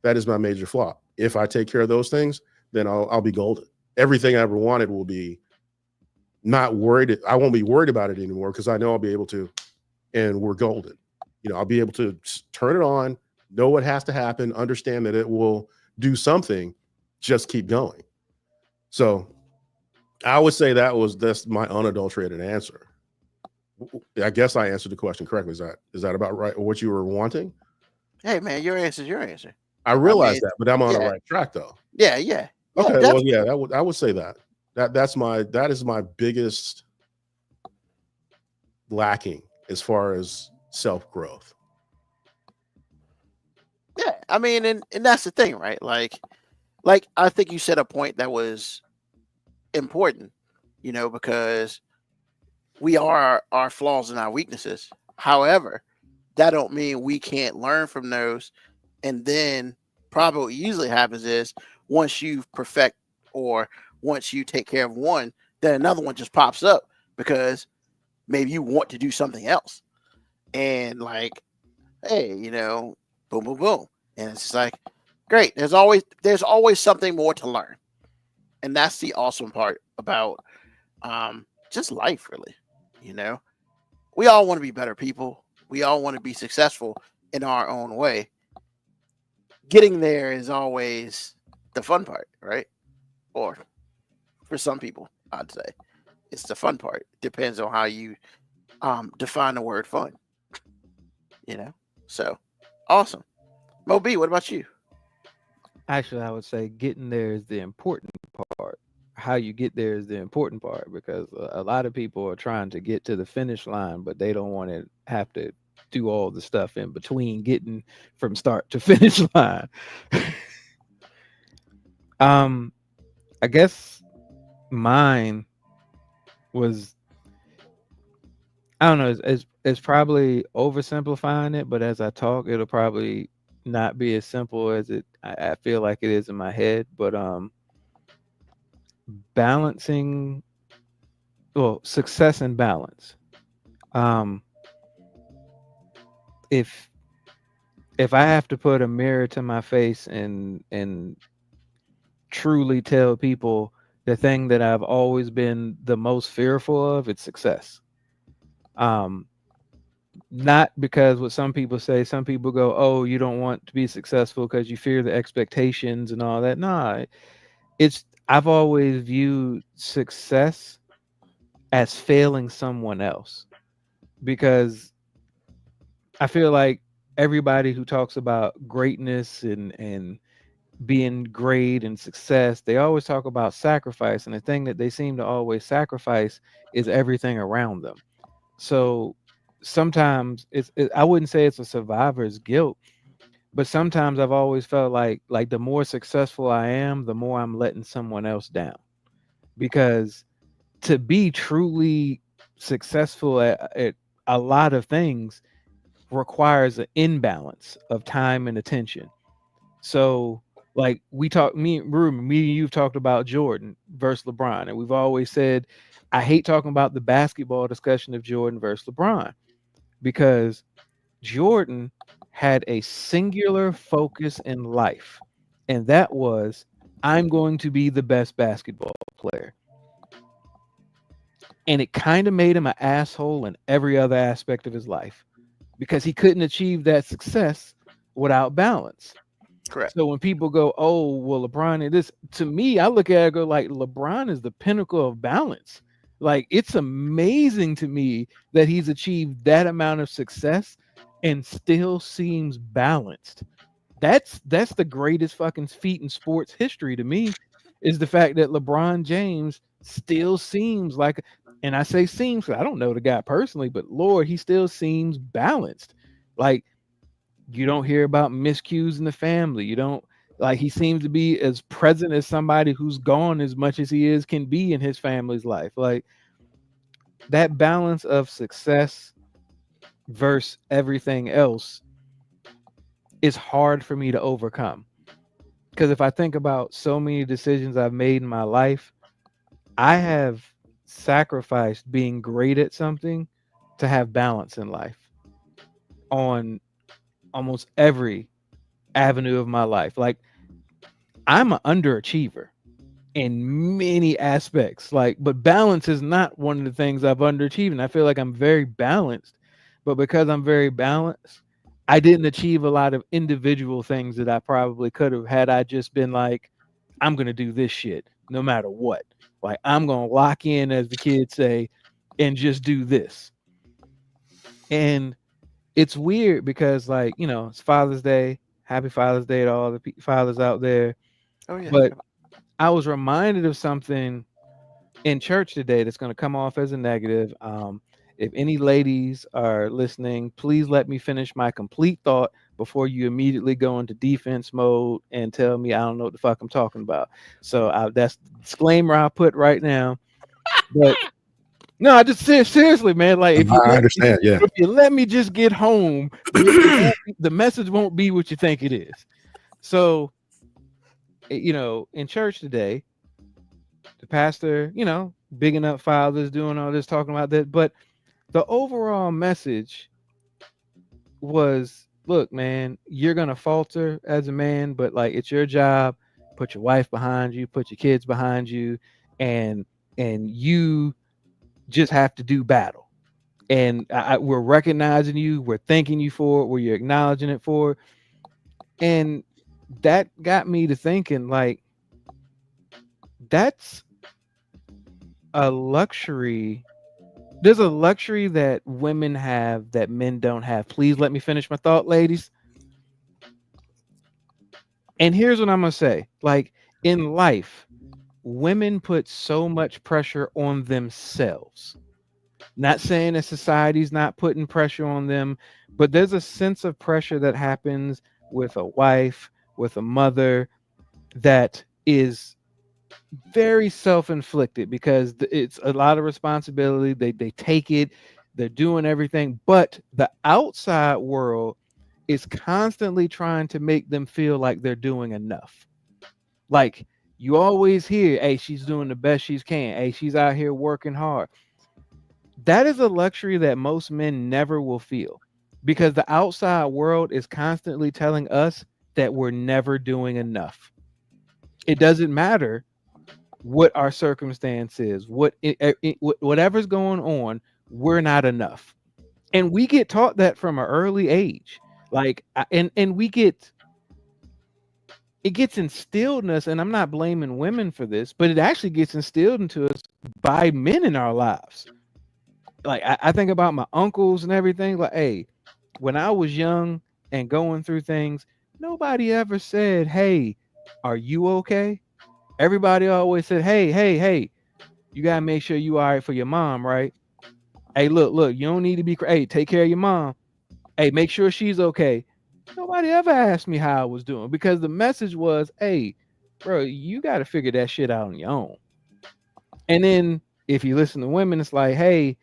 That is my major flaw. If I take care of those things, then I'll be golden. Everything I ever wanted will be not worried. I won't be worried about it anymore, because I know I'll be able to, and we're golden. I'll be able to turn it on, know what has to happen, understand that it will do something, just keep going. So I would say that's my unadulterated answer. I guess I answered the question correctly. Is that about right? Or what you were wanting? Hey man, your answer is your answer. I realize that, but I'm on the right track though. Yeah. Okay. Well, yeah, I would say that is my biggest lacking as far as self-growth. Yeah. I mean, and that's the thing, right? Like I think you said a point that was important, because we are our flaws and our weaknesses. However, that don't mean we can't learn from those. And then probably what usually happens is once you perfect, or once you take care of one, then another one just pops up, because maybe you want to do something else. And like, hey, boom, boom, boom. And it's just like, great. There's always something more to learn. And that's the awesome part about just life, really. We all want to be better people. We all want to be successful in our own way. Getting there is always the fun part, right? Or for some people, I'd say it's the fun part. Depends on how you define the word fun. So awesome. Mo B, what about you? Actually, I would say getting there is the important part. How you get there is the important part, because a lot of people are trying to get to the finish line, but they don't want to have to do all the stuff in between getting from start to finish line. I guess mine was, I don't know, it's probably oversimplifying it, but as I talk, it'll probably not be as simple as I feel like it is in my head. But balancing, well, success and balance. If I have to put a mirror to my face and truly tell people the thing that I've always been the most fearful of, it's success. Not because what some people say. Some people go, oh, you don't want to be successful because you fear the expectations and all that. Nah, I've always viewed success as failing someone else, because I feel like everybody who talks about greatness and being great and success, they always talk about sacrifice, and the thing that they seem to always sacrifice is everything around them. So sometimes I wouldn't say it's a survivor's guilt, but sometimes I've always felt like the more successful I am, the more I'm letting someone else down, because to be truly successful at a lot of things requires an imbalance of time and attention. So like me and you've talked about Jordan versus LeBron, and we've always said I hate talking about the basketball discussion of Jordan versus LeBron, because Jordan had a singular focus in life, and that was, I'm going to be the best basketball player. And it kind of made him an asshole in every other aspect of his life because he couldn't achieve that success without balance. Correct. So when people go, oh, well, LeBron is this, to me, I look at it and go like, LeBron is the pinnacle of balance. Like, it's amazing to me that he's achieved that amount of success and still seems balanced. That's the greatest fucking feat in sports history to me, is the fact that LeBron James still seems like, and I say seems, 'cause I don't know the guy personally, but Lord, he still seems balanced. Like, you don't hear about miscues in the family. You don't, like, he seems to be as present as somebody who's gone as much as he can be in his family's life. Like, that balance of success versus everything else is hard for me to overcome. Because if I think about so many decisions I've made in my life, I have sacrificed being great at something to have balance in life on almost every avenue of my life. Like, I'm an underachiever in many aspects, like, but balance is not one of the things I've underachieved. And I feel like I'm very balanced, but because I'm very balanced, I didn't achieve a lot of individual things that I probably could have had I just been like, I'm gonna do this shit no matter what. Like, I'm gonna lock in, as the kids say, and just do this. And it's weird because, like, you know, it's Father's Day. Happy Father's Day to all the fathers out there. Oh yeah. But I was reminded of something in church today that's going to come off as a negative. If any ladies are listening, please let me finish my complete thought before you immediately go into defense mode and tell me I don't know what the fuck I'm talking about. So that's the disclaimer I'll put right now. But no, I just seriously, man. Like, if I understand. Yeah. if you let me just get home, the message won't be what you think it is. So, you know, in church today, the pastor, you know, bigging up fathers, doing all this, talking about that. But the overall message was, look, man, you're going to falter as a man, but like, it's your job. Put your wife behind you, put your kids behind you, and you just have to do battle. And we're recognizing you, we're thanking you for it, we're acknowledging it for it. And that got me to thinking, like, that's a luxury. There's a luxury that women have that men don't have. Please let me finish my thought, ladies. And here's what I'm going to say. Like, in life, women put so much pressure on themselves. Not saying that society's not putting pressure on them, but there's a sense of pressure that happens with a wife, with a mother, that is very self-inflicted because it's a lot of responsibility. They take it, they're doing everything, but the outside world is constantly trying to make them feel like they're doing enough. Like, you always hear, hey, she's doing the best she can. Hey, she's out here working hard. That is a luxury that most men never will feel, because the outside world is constantly telling us that we're never doing enough. It doesn't matter what our circumstance is, whatever's going on, we're not enough. And we get taught that from an early age. Like, and it gets instilled in us, and I'm not blaming women for this, but it actually gets instilled into us by men in our lives. Like, I think about my uncles and everything. Like, hey, when I was young and going through things, nobody ever said, hey, are you okay? Everybody always said, hey, you gotta make sure you all right for your mom, right? Hey, look, you don't need to be hey, take care of your mom. Hey, make sure she's okay. Nobody ever asked me how I was doing, because the message was, hey, bro, you got to figure that shit out on your own. And then if you listen to women, it's like, hey,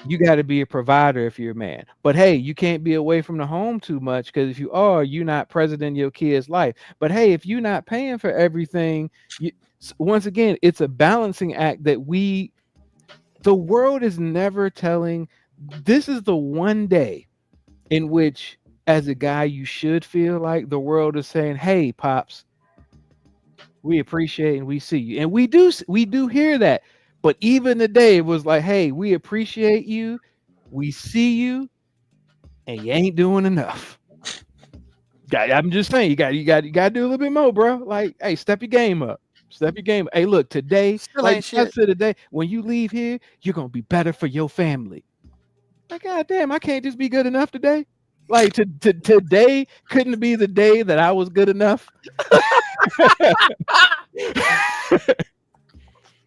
you got to be a provider if you're a man. But hey, you can't be away from the home too much, because if you are, you're not present in your kid's life. But hey, if you're not paying for everything, once again, it's a balancing act that the world is never telling. This is the one day in which, as a guy, you should feel like the world is saying, hey, pops, we appreciate and we see you. And we do hear that. But even today, it was like, hey, we appreciate you, we see you, and you ain't doing enough. I'm just saying, you got to do a little bit more, bro. Like, hey, step your game up. Step your game. Hey, look, today, Still like ain't I shit. said today, when you leave here, you're gonna be better for your family. Like, god damn, I can't just be good enough today. Like today couldn't be the day that I was good enough.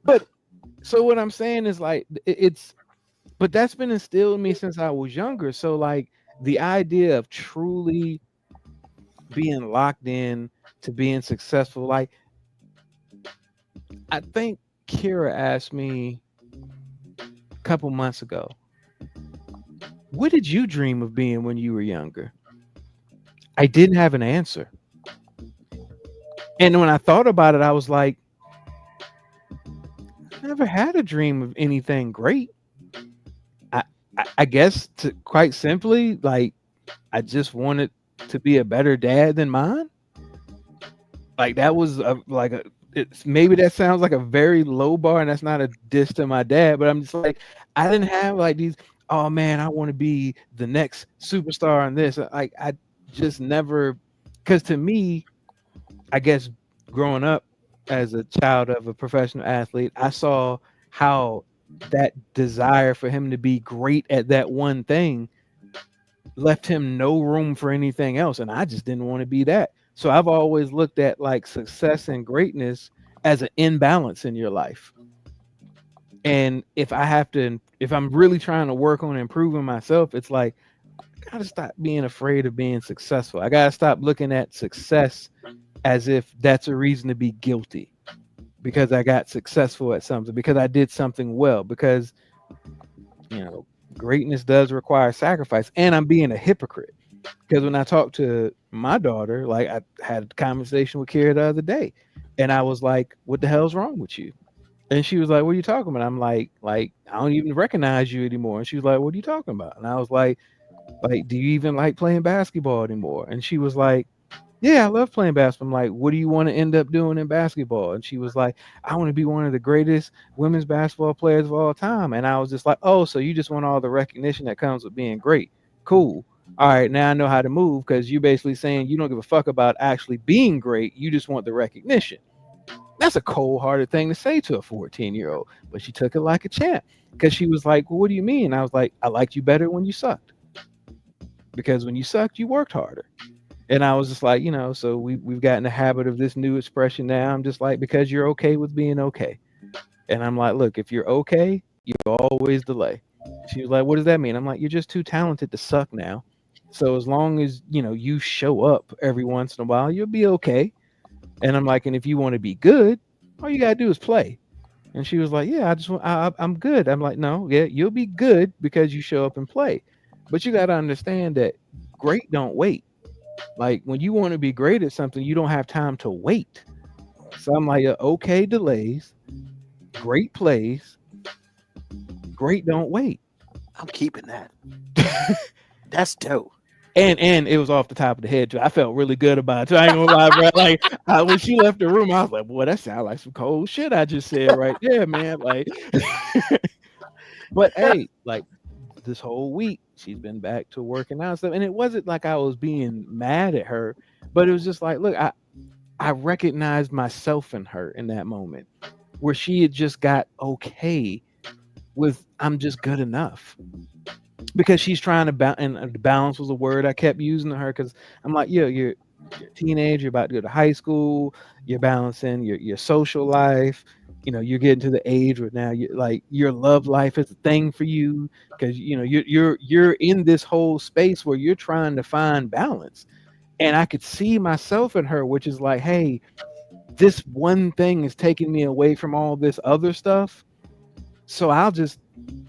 But so what I'm saying is like but that's been instilled in me since I was younger. So like the idea of truly being locked in to being successful, like I think Kira asked me a couple months ago, what did you dream of being when you were younger? I didn't have an answer. And when I thought about it, I was like, I never had a dream of anything great. I guess quite simply, like, I just wanted to be a better dad than mine. Like that was maybe that sounds like a very low bar, and that's not a diss to my dad, but I'm just like, I didn't have like these, oh man, I want to be the next superstar on this. Like I just never, because to me, I guess growing up as a child of a professional athlete, I saw how that desire for him to be great at that one thing left him no room for anything else. And I just didn't want to be that. So I've always looked at like success and greatness as an imbalance in your life. And if I'm really trying to work on improving myself, it's like, I gotta stop being afraid of being successful. I gotta stop looking at success as if that's a reason to be guilty because I got successful at something, because I did something well, because, you know, greatness does require sacrifice. And I'm being a hypocrite because when I talk to my daughter, like I had a conversation with Kira the other day, and I was like, what the hell's wrong with you? And she was like, what are you talking about? I'm like, I don't even recognize you anymore. And she was like, what are you talking about? And I was like, do you even like playing basketball anymore? And she was like, yeah, I love playing basketball. I'm like, what do you want to end up doing in basketball? And she was like, I want to be one of the greatest women's basketball players of all time. And I was just like, oh, so you just want all the recognition that comes with being great. Cool. All right, now I know how to move, because you're basically saying you don't give a fuck about actually being great. You just want the recognition. That's a cold-hearted thing to say to a 14-year-old. But she took it like a champ, because she was like, well, what do you mean? And I was like, I liked you better when you sucked. Because when you sucked, you worked harder. And I was just like, you know, so we've gotten the habit of this new expression now. I'm just like, because you're okay with being okay. And I'm like, look, if you're okay, you always delay. She was like, what does that mean? I'm like, you're just too talented to suck now. So as long as, you know, you show up every once in a while, you'll be okay. And I'm like, and if you want to be good, all you got to do is play. And she was like, yeah, I'm good. I'm like, no, yeah, you'll be good because you show up and play. But you got to understand that great don't wait. Like when you want to be great at something, you don't have time to wait. So I'm like, okay, delays, great plays, great don't wait. I'm keeping that. That's dope. And it was off the top of the head too. I felt really good about it too. I ain't gonna lie, bro. Like when she left the room, I was like, boy, that sounds like some cold shit I just said right there, man. Like, but hey, like this whole week she's been back to working out and stuff. And it wasn't like I was being mad at her, but it was just like, look, I recognized myself in her in that moment where she had just got okay with I'm just good enough. Because she's trying to balance was a word I kept using to her, because I'm like, you're a teenager, you're about to go to high school, you're balancing your social life, you know, you're getting to the age where now you like your love life is a thing for you, because you know you're in this whole space where you're trying to find balance. And I could see myself in her, which is like, hey, this one thing is taking me away from all this other stuff, so I'll just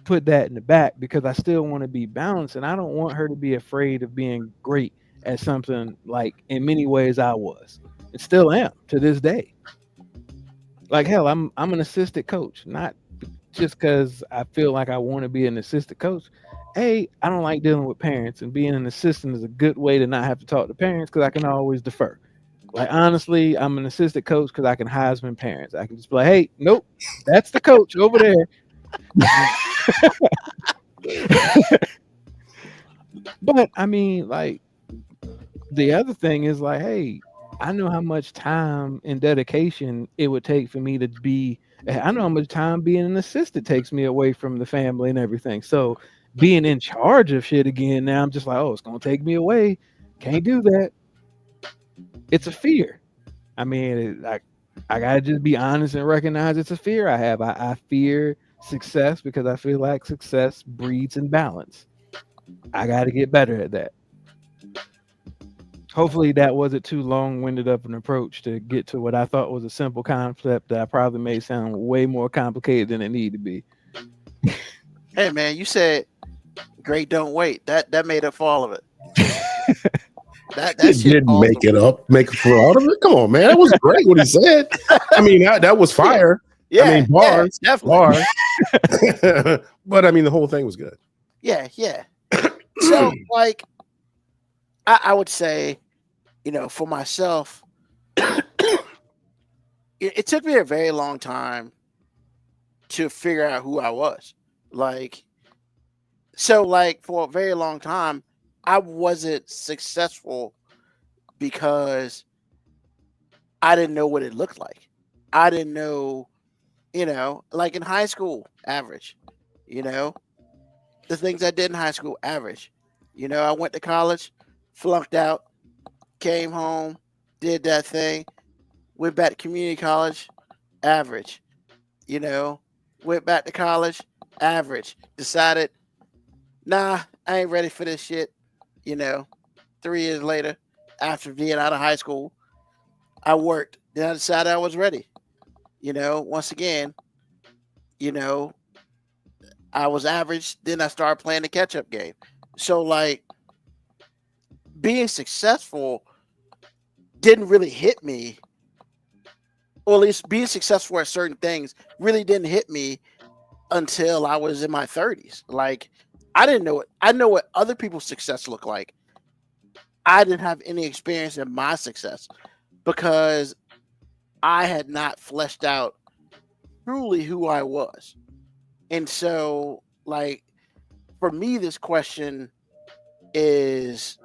put that in the back because I still want to be balanced, and I don't want her to be afraid of being great at something like in many ways I was and still am to this day. Like hell, I'm an assistant coach, not just because I feel like I want to be an assistant coach. Hey, I don't like dealing with parents, and being an assistant is a good way to not have to talk to parents because I can always defer. Like honestly, I'm an assistant coach because I can Heisman parents. I can just be like, hey, nope, that's the coach over there. But I mean, like the other thing is like, hey, I know how much time and dedication it would take for me to be. I know how much time being an assistant takes me away from the family and everything. So being in charge of shit again, now I'm just like, oh, it's gonna take me away. Can't do that. It's a fear. I mean, I gotta just be honest and recognize it's a fear I have. I fear success because I feel like success breeds imbalance. I got to get better at that. Hopefully, that wasn't too long-winded of an approach to get to what I thought was a simple concept that I probably made sound way more complicated than it needed to be. Hey man, you said "great, don't wait." That made up for all of it. That He shit didn't awesome. make it up, make it for all of it. Come on, man, that was great what he said. I mean, that was fire. Yeah, I mean, bars, definitely. bars. But I mean, the whole thing was good. Yeah. So like, I would say, for myself, it took me a very long time to figure out who I was. Like, so like for a very long time, I wasn't successful because I didn't know what it looked like. I didn't know, like in high school, average, the things I did in high school, average. I went to college, flunked out, came home, did that thing, went back to community college, average. Went back to college, average. Decided, nah, I ain't ready for this shit. 3 years later, after being out of high school, I worked. Then I decided I was ready. Once again, I was average. Then I started playing the catch-up game. So, like, being successful didn't really hit me, or at least being successful at certain things really didn't hit me until I was in my 30s. Like, I didn't know it. I know what other people's success looked like. I didn't have any experience in my success because I had not fleshed out truly who I was. And so, like, for me, this question is,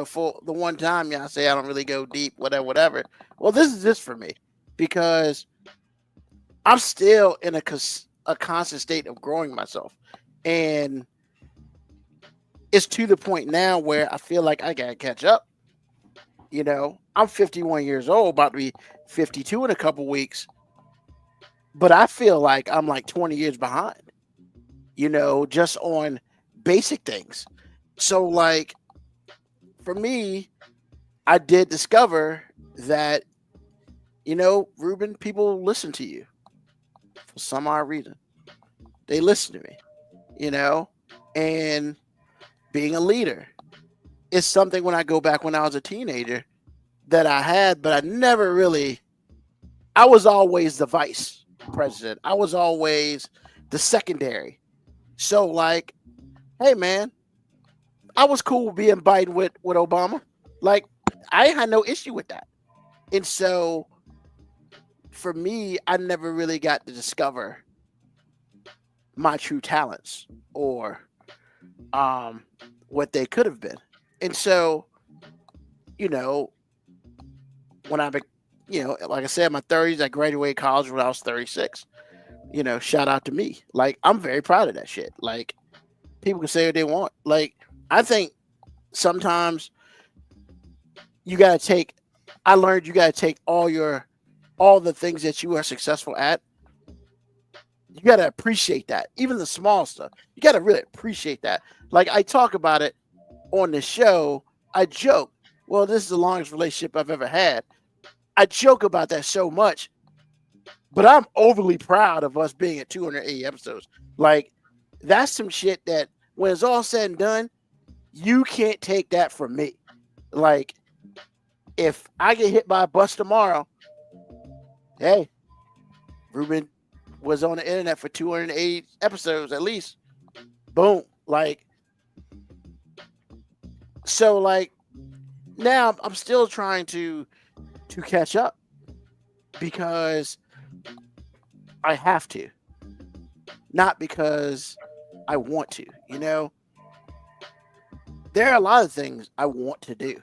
for the one time I say I don't really go deep, whatever. Well, this is for me because I'm still in a constant state of growing myself. And it's to the point now where I feel like I gotta catch up. I'm 51 years old, about to be 52 in a couple weeks, but I feel like I'm like 20 years behind, just on basic things. So, like, for me, I did discover that, Ruben, people listen to you for some odd reason. They listen to me, and being a leader is something when I go back when I was a teenager that I had, but I was always the vice president. I was always the secondary. So, like, hey man, I was cool with being Biden with Obama. Like, I had no issue with that. And so for me, I never really got to discover my true talents or what they could have been. And so, when like I said, in my 30s, I graduated college when I was 36. Shout out to me. Like, I'm very proud of that shit. Like, people can say what they want. Like, I think sometimes I learned you gotta take all the things that you are successful at. You gotta appreciate that. Even the small stuff. You gotta really appreciate that. Like, I talk about it on the show. I joke, well, this is the longest relationship I've ever had. I joke about that so much, but I'm overly proud of us being at 280 episodes. Like, that's some shit that when it's all said and done, you can't take that from me. Like, if I get hit by a bus tomorrow, hey, Ruben was on the internet for 280 episodes at least. Boom. Like, so, like, now I'm still trying to to catch up because I have to, not because I want to. You know, there are a lot of things I want to do.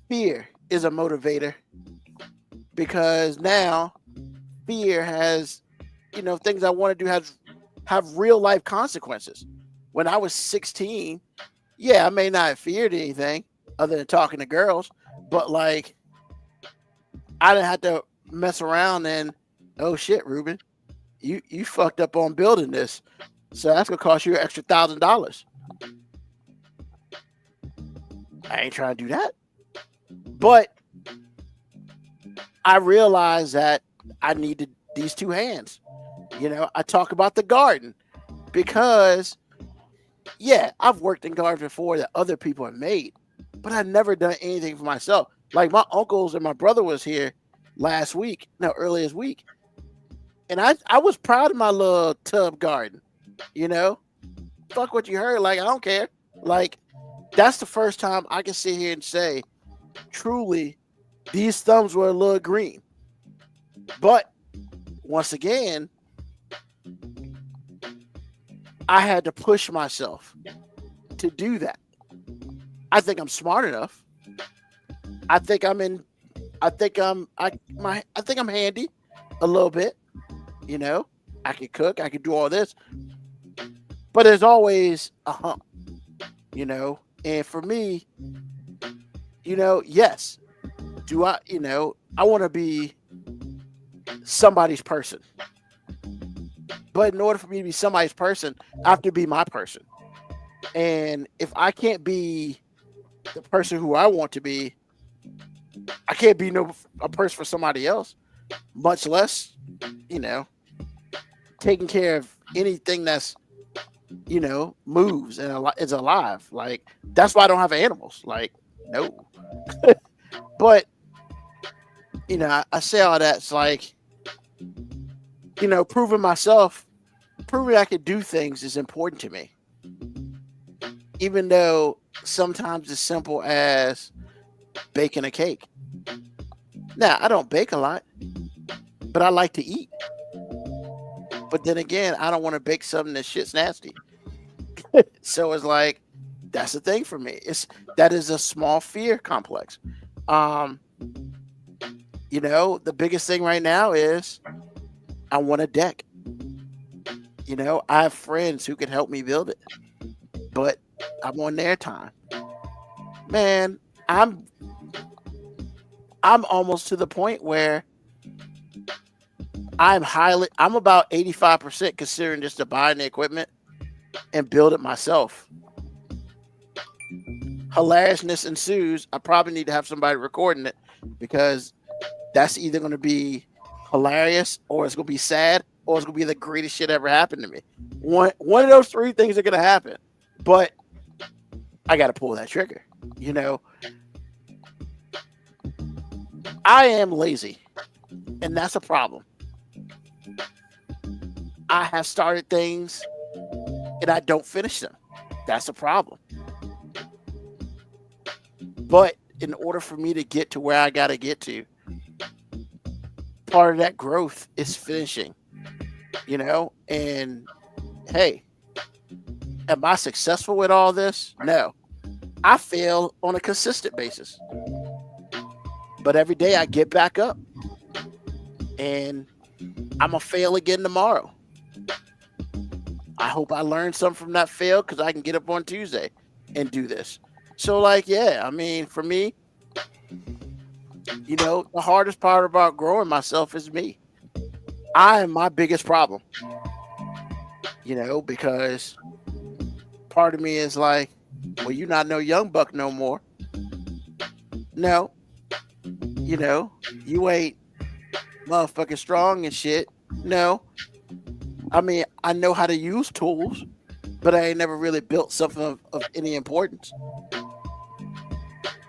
Fear is a motivator because now fear has, you know, things I want to do have real life consequences. When I was 16, yeah, I may not have feared anything other than talking to girls, but like I didn't have to mess around and, oh shit, Ruben, you fucked up on building this, so that's gonna cost you an extra $1,000. I ain't trying to do that. But I realized that I needed these two hands. You know, I talk about the garden because, yeah, I've worked in gardens before that other people have made, but I've never done anything for myself. Like my uncles and my brother was here earlier this week. And I was proud of my little tub garden, you know? Fuck what you heard. Like, I don't care. Like, that's the first time I can sit here and say, truly, these thumbs were a little green. But once again, I had to push myself to do that. I think I'm smart enough. I think I'm handy a little bit. You know, I can cook, I can do all this. But there's always a hump, you know. And for me, you know, yes, I want to be somebody's person. But in order for me to be somebody's person, I have to be my person. And if I can't be the person who I want to be, I can't be a person for somebody else, much less, you know, taking care of anything that's, you know, moves and is alive. Like, that's why I don't have animals. Like, no. But, you know, I say all that. It's like, you know, proving I could do things is important to me. Even though sometimes it's simple as baking a cake. Now, I don't bake a lot, but I like to eat. But then again, I don't want to bake something that shit's nasty. So it's like, that's the thing for me. That is a small fear complex. You know, the biggest thing right now is I want a deck. You know, I have friends who can help me build it, but I'm on their time. Man, I'm almost to the point where I'm about 85% considering just to buy the equipment and build it myself. Hilariousness ensues. I probably need to have somebody recording it because that's either going to be hilarious or it's going to be sad or it's going to be the greatest shit ever happened to me. One of those three things are going to happen, but I got to pull that trigger. You know, I am lazy, and that's a problem. I have started things and I don't finish them. That's a problem. But in order for me to get to where I got to get to, part of that growth is finishing, you know? And hey, am I successful with all this? No. I fail on a consistent basis. But every day I get back up. And I'm going to fail again tomorrow. I hope I learned something from that fail because I can get up on Tuesday and do this. So, like, yeah, I mean, for me, you know, the hardest part about growing myself is me. I am my biggest problem, you know, because part of me is like, well, you not no young buck no more. No, you know, you ain't motherfucking strong and shit. No, I mean, I know how to use tools, but I ain't never really built something of any importance.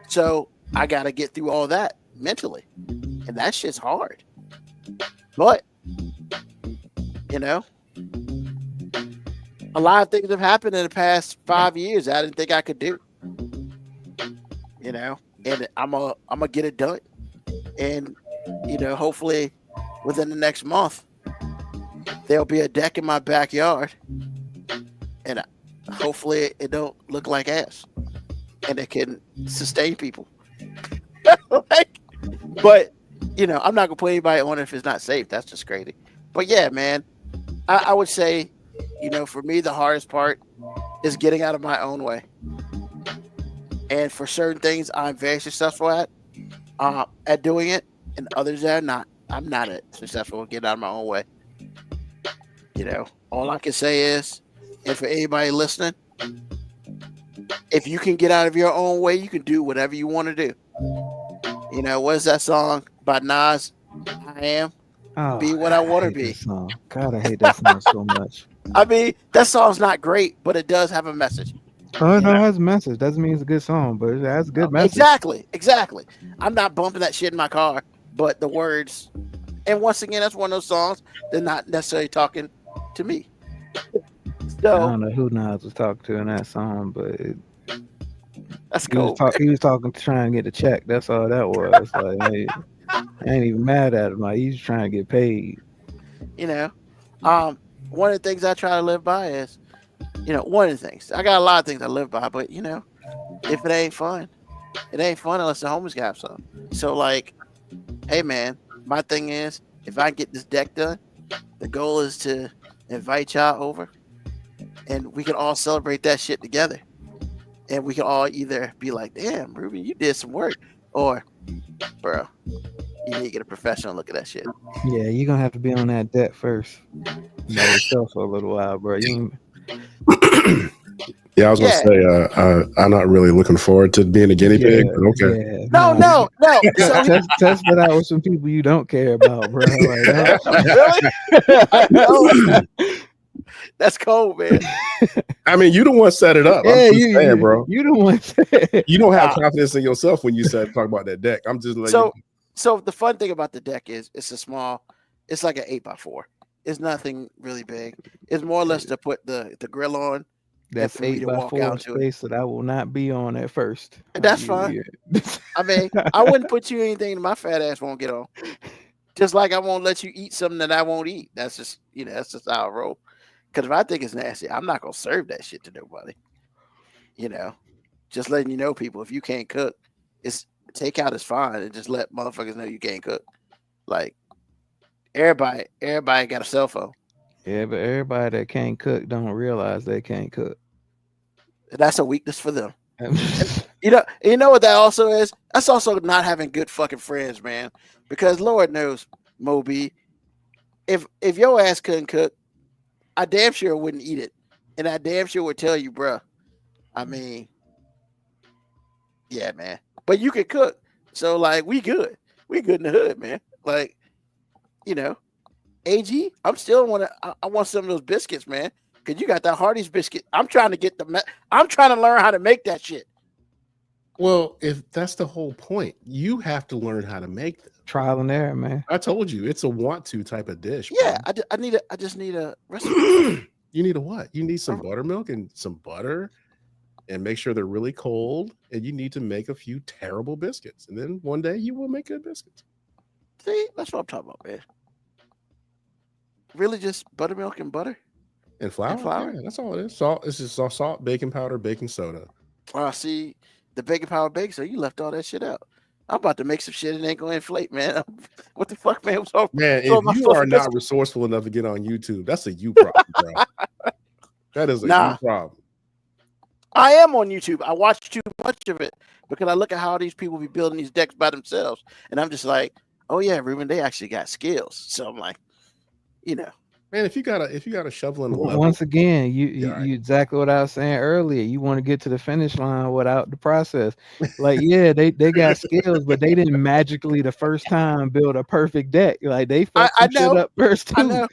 So I got to get through all that mentally, and that shit's hard. But, you know, a lot of things have happened in the past 5 years I didn't think I could do. You know, and I'm gonna get it done. And hopefully within the next month there'll be a deck in my backyard, and hopefully it don't look like ass, and it can sustain people. But I'm not gonna put anybody on it if it's not safe. That's just crazy. But yeah, man, I would say, for me, the hardest part is getting out of my own way. And for certain things, I'm very successful at doing it, and others that are not. I'm not successful at getting out of my own way. All I can say is, and for anybody listening, if you can get out of your own way, you can do whatever you want to do. What is that song by Nas? I am. Oh, Be what I want to hate be. that song. God, I hate that song so much. I mean, that song's not great, but it does have a message. Oh, no, it has a message. Doesn't mean it's a good song, but it has a good message. Exactly. I'm not bumping that shit in my car, but the words. And once again, that's one of those songs they're not necessarily talking to me. I So don't know who Nas was talking to in that song, but that's he was, cool. he was talking to trying to get the check. That's all that was. Like, hey, I ain't even mad at him. Like, he's trying to get paid. One of the things I try to live by is, one of the things. I got a lot of things I live by, but if it ain't fun, it ain't fun unless the homies got some. So like, hey man, my thing is, if I get this deck done, the goal is to invite y'all over, and we can all celebrate that shit together. And we can all either be like, damn, Ruben, you did some work, or, bro, you need to get a professional look at that shit. Yeah, you're gonna have to be on that deck first. By yourself for a little while, bro. Yeah, I was gonna say, I'm not really looking forward to being a guinea pig, but okay. Yeah, No. So, test it out with some people you don't care about, bro. Like, really? That's cold, man. I mean, you the one set it up. yeah, I'm just saying, bro. You the one. You don't have confidence in yourself when you said talk about that deck. I'm just letting So the fun thing about the deck is it's like an 8x4. It's nothing really big. It's more or less to put the grill on. That's 8x4 space that I will not be on at first. That's fine. I mean, I wouldn't put you anything that my fat ass won't get on. Just like I won't let you eat something that I won't eat. That's just that's just how I roll. Because if I think it's nasty, I'm not gonna serve that shit to nobody. Just letting you know, people, if you can't cook, takeout is fine, and just let motherfuckers know you can't cook. Like everybody got a cell phone. Yeah, but everybody that can't cook don't realize they can't cook. That's a weakness for them. You know what that also is? That's also not having good fucking friends, man. Because Lord knows, Moby, if your ass couldn't cook, I damn sure wouldn't eat it. And I damn sure would tell you, bruh. I mean, yeah, man. But you can cook. So like we good. We good in the hood, man. Like, AG, I want some of those biscuits, man. Cause you got that Hardee's biscuit. I'm trying to learn how to make that shit. Well, if that's the whole point, you have to learn how to make them. Trial and error, man. I told you, it's a want to type of dish. Yeah, I just need a recipe. You need a what? You need some buttermilk and some butter, and make sure they're really cold. And you need to make a few terrible biscuits, and then one day you will make good biscuits. See, that's what I'm talking about, man. Really, just buttermilk and butter and flour. And flour? Yeah, that's all it is. Salt. It's just salt, baking powder, baking soda. See, the baking powder, baking soda. You left all that shit out. I'm about to make some shit and ain't gonna inflate, man. What the fuck, man? Man, if you are not resourceful enough to get on YouTube, that's a you problem, bro. That is a you problem. I am on YouTube. I watch too much of it because I look at how these people be building these decks by themselves, and I'm just like, oh yeah, Ruben, they actually got skills. So I'm like, man, if you got a shovel in the level, once again, you exactly what I was saying earlier. You want to get to the finish line without the process. Like, yeah, they got skills, but they didn't magically the first time build a perfect deck. Like they fucked shit up first too.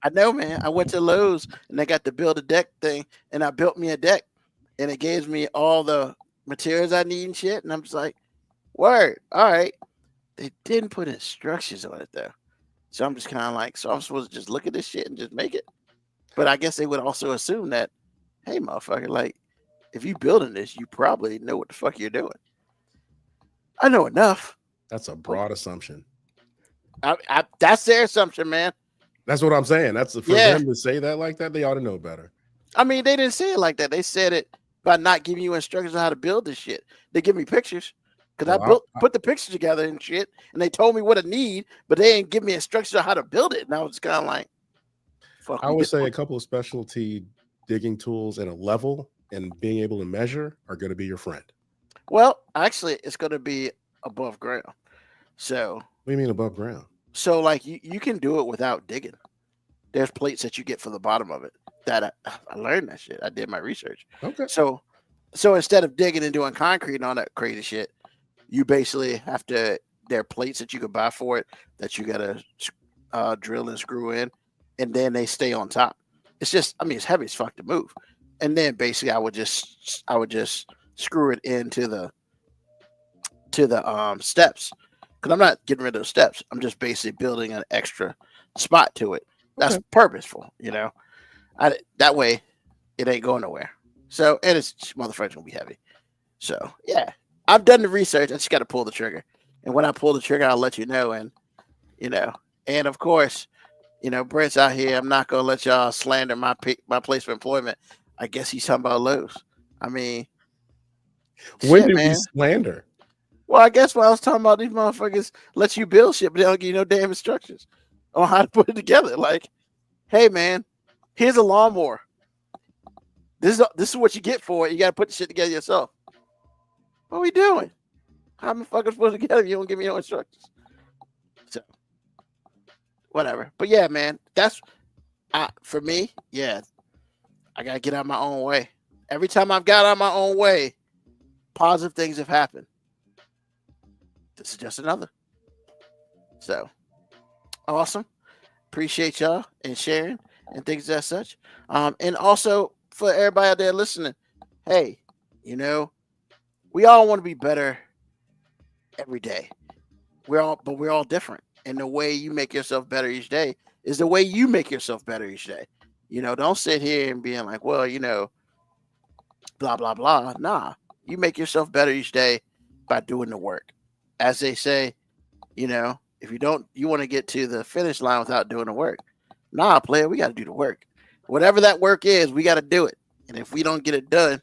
I know, man. I went to Lowe's and they got the build a deck thing, and I built me a deck, and it gives me all the materials I need and shit. And I'm just like, word, all right. They didn't put instructions on it though. So I'm just kind of like, so I'm supposed to just look at this shit and just make it. But I guess they would also assume that, hey, motherfucker, like, if you building this, you probably know what the fuck you're doing. I know enough. That's a broad assumption. That's their assumption, man. That's what I'm saying. That's for them to say that like that. They ought to know better. I mean, they didn't say it like that. They said it by not giving you instructions on how to build this shit. They give me pictures because put the pictures together and shit, and they told me what I need, but they didn't give me instructions on how to build it. And I was kind of like, fuck. I would say a couple of specialty digging tools and a level and being able to measure are going to be your friend. Well, actually, it's going to be above ground. So, what do you mean above ground? So, like, you can do it without digging. There's plates that you get for the bottom of it. That I learned that shit. I did my research. Okay. So instead of digging and doing concrete and all that crazy shit, you basically have to. There are plates that you can buy for it that you gotta drill and screw in, and then they stay on top. It's just, I mean, it's heavy as fuck to move. And then basically, I would just screw it into the steps, because I'm not getting rid of the steps. I'm just basically building an extra spot to it. That's purposeful, you know. That way, it ain't going nowhere. So, and it's motherfucker's gonna be heavy. So, yeah, I've done the research. I just got to pull the trigger, and when I pull the trigger, I'll let you know. And and of course, Brent's out here. I'm not gonna let y'all slander my place of employment. I guess he's talking about Lowe's. I mean, when did we slander? Well, I guess when I was talking about these motherfuckers let you build shit, but they don't give you no damn instructions on how to put it together. Like, hey man, here's a lawnmower. This is what you get for it. You got to put the shit together yourself. What are we doing? How the fuckers put it together if you don't give me no instructions? So, whatever. But yeah, man, that's for me. Yeah, I gotta get out of my own way. Every time I've got out of my own way, positive things have happened. This is just another. So, awesome. Appreciate y'all and sharing and things as such. And also for everybody out there listening, hey, we all want to be better every day. We're all different. And the way you make yourself better each day is the way you make yourself better each day. Don't sit here and being like, well, blah, blah, blah. Nah, you make yourself better each day by doing the work. As they say, if you want to get to the finish line without doing the work. Nah, player, we got to do the work. Whatever that work is, we got to do it. And if we don't get it done,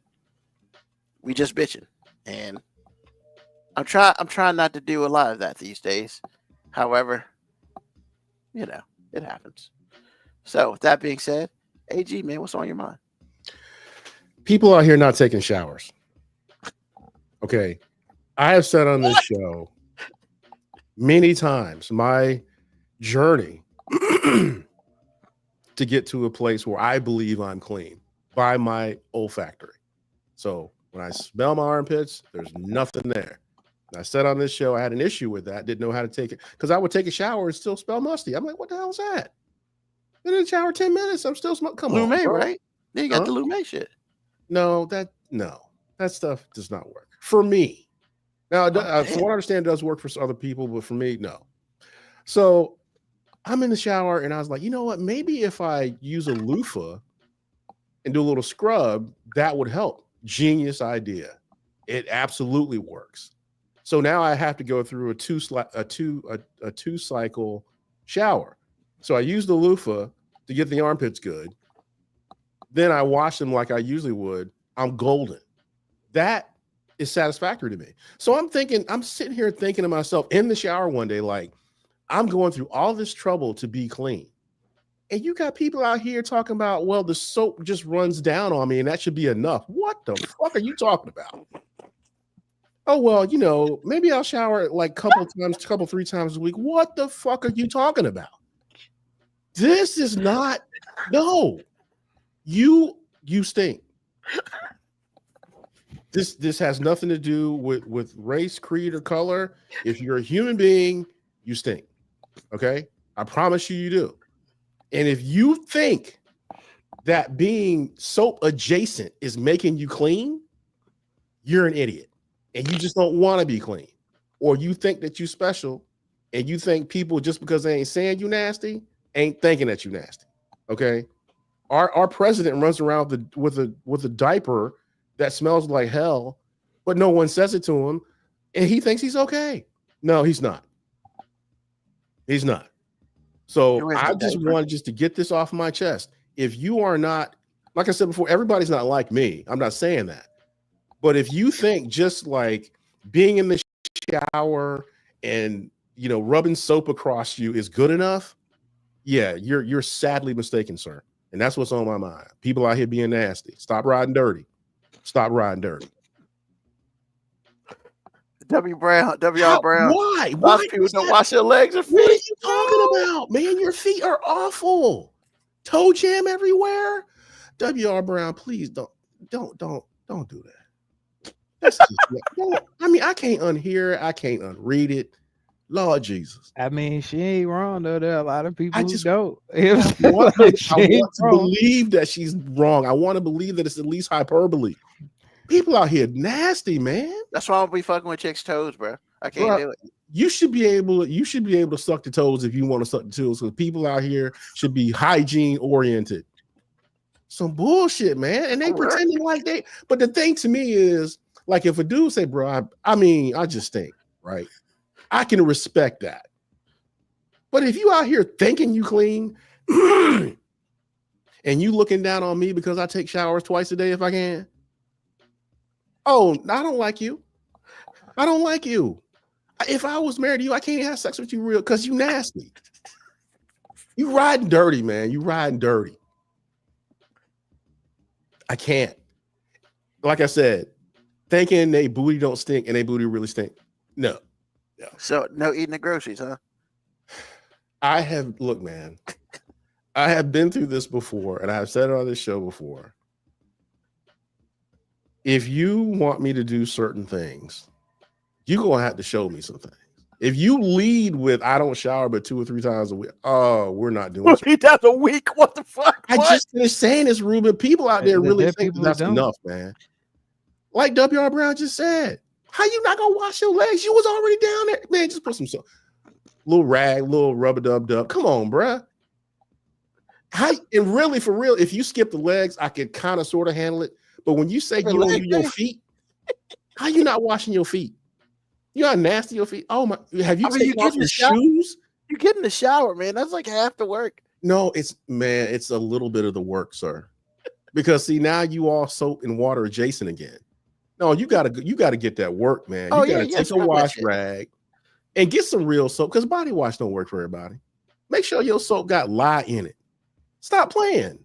we just bitching. And I'm trying not to do a lot of that these days. However, it happens. So with that being said, AG, man, what's on your mind? People out here not taking showers. Okay. I have said on this show many times my journey to get to a place where I believe I'm clean by my olfactory. So when I smell my armpits, there's nothing there. And I said on this show I had an issue with that, didn't know how to take it, because I would take a shower and still smell musty. I'm like, what the hell is that? Been in the shower 10 minutes, I'm still smelling. Come on, bro. Right? Then you got the Lume shit. No, that stuff does not work for me. Now, from what I understand, it does work for other people, but for me, no. So I'm in the shower and I was like, you know what? Maybe if I use a loofah and do a little scrub, that would help. Genius idea. It absolutely works. So now I have to go through a two cycle shower. So I use the loofah to get the armpits good. Then I wash them like I usually would. I'm golden. That is satisfactory to me. So I'm sitting here thinking to myself in the shower one day, like, I'm going through all this trouble to be clean. And you got people out here talking about, well, the soap just runs down on me and that should be enough. What the fuck are you talking about? Oh, well, maybe I'll shower like three times a week. What the fuck are you talking about? This is not, no, you stink. This has nothing to do with race, creed, or color. If you're a human being, you stink. Okay? I promise you do. And if you think that being soap adjacent is making you clean, you're an idiot. And you just don't want to be clean. Or you think that you're special and you think people, just because they ain't saying you nasty, ain't thinking that you nasty. Okay? Our president runs around with a diaper that smells like hell, but no one says it to him, and he thinks he's okay. No, he's not. He's not. So Who is I the just diaper? wanted just to get this off my chest. If you are not, like I said before, everybody's not like me. I'm not saying that. But if you think just like being in the shower and rubbing soap across you is good enough, yeah, you're sadly mistaken, sir. And that's what's on my mind. People out here being nasty. Stop riding dirty. Stop riding dirty. W. Brown, W.R. Brown. Why? A lot Why of people is don't that? wash their legs or What are feet. you talking about, man? Your feet are awful. Toe jam everywhere. W.R. Brown, please don't do that. That's just, I mean, I can't unhear it. I can't unread it. Lord Jesus. I mean, she ain't wrong though. There are a lot of people who just- don't. I want She to ain't wrong. believe that she's wrong. I want to believe that it's at least hyperbole. People out here nasty, man. That's why I don't be fucking with chicks' toes, bro. I can't Bruh. do it. You should be able to suck the toes if you want to suck the toes, because people out here should be hygiene oriented. Some bullshit, man. And they Alright. pretending like they, but the thing to me is, like, if a dude say, bro, I just stink, right? I can respect that. But if you out here thinking you clean and you looking down on me because I take showers twice a day if I can, oh, I don't like you. I don't like you. If I was married to you, I can't have sex with you real because you nasty. You riding dirty, man. You riding dirty. I can't. Like I said, thinking they booty don't stink and they booty really stink. No. So no eating the groceries, huh? Look, man, I have been through this before, and I've said it on this show before. If you want me to do certain things, you're going to have to show me some things. If you lead with, I don't shower but 2 or 3 times a week, oh, we're not doing it. 3 times a week. What the fuck? I just finished saying this, Ruben. People out there really There are think people that's who don't. enough, man. Like W.R. Brown just said, how you not gonna wash your legs? You was already down there, man. Just put some little rag, little rubber dub. Come on, bruh. And really, for real, if you skip the legs, I could kind of sort of handle it. But when you say you don't do your feet, how you not washing your feet? You know how nasty your feet? Oh my! Have you taken off your shoes? You get in the shower, man. That's like half the work. No, it's a little bit of the work, sir. Because see, now you all soap and water adjacent again. No, you gotta get that work, man. You gotta take a wash rag and get some real soap, because body wash don't work for everybody. Make sure your soap got lye in it. Stop playing.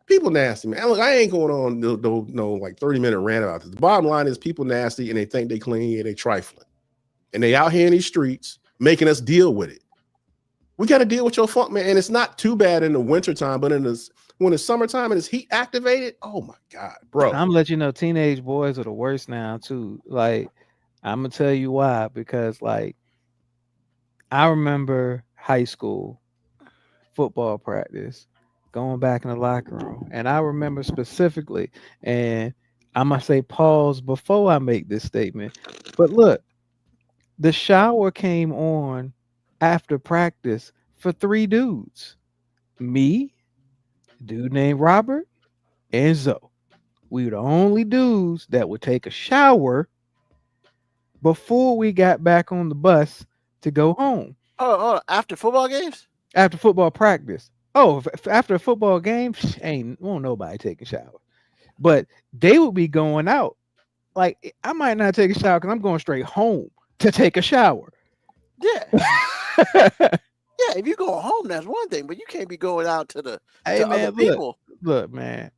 People nasty, man. Look, I ain't going on no like 30-minute rant about this. The bottom line is people nasty and they think they clean and they trifling. And they out here in these streets making us deal with it. We got to deal with your funk, man. And it's not too bad in the wintertime, but when it's summertime and it's heat activated, oh my God, bro. I'm gonna let you know, teenage boys are the worst now too. Like, I'm gonna tell you why. Because like, I remember high school football practice, going back in the locker room, and I remember specifically, and I'm gonna say pause before I make this statement. But look, the shower came on after practice for 3 dudes: me, a dude named Robert, and Zoe. We were the only dudes that would take a shower before we got back on the bus to go home. Oh, after football games? After football practice. Oh, after a football game, won't nobody take a shower. But they would be going out. Like, I might not take a shower because I'm going straight home to take a shower. Yeah. Yeah, if you go home, that's one thing, but you can't be going out to the Hey, to man, other people. Look, man.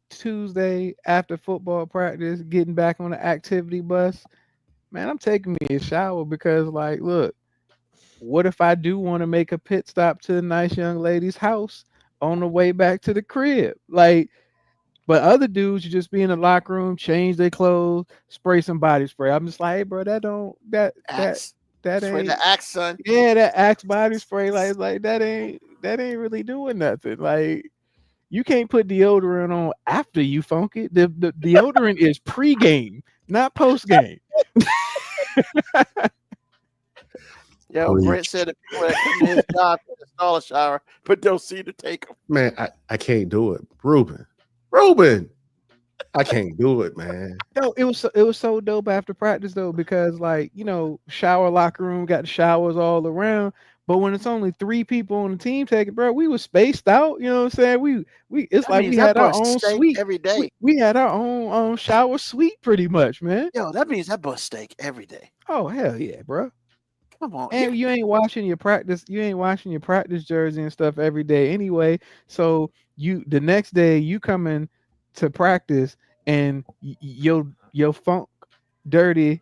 Tuesday after football practice, getting back on the activity bus, man, I'm taking me a shower because, like, look, what if I do want to make a pit stop to a nice young lady's house on the way back to the crib? Like, but other dudes, you just be in the locker room, change their clothes, spray some body spray. I'm just like, hey, bro, that Axe. ain't The axe, son. yeah, that Axe body spray, like that ain't really doing nothing. Like, you can't put deodorant on after you funk it. The deodorant is pre-game, not post-game. Yeah, Brent said that people that come to his job can install a shower, but don't seem to take them. Man, I can't do it. Ruben, I can't do it, man. No, it was so dope after practice though, because like, shower locker room got the showers all around. But when it's only 3 people on the team taking, bro, we were spaced out. You know what I'm saying? We it's That like means we that had our bus own steak suite. every day. We had our own shower suite pretty much, man. Yo, that means that bus steak every day. Oh hell yeah, bro. Come on. And you ain't washing your practice jersey and stuff every day anyway. So the next day you come in to practice and your funk dirty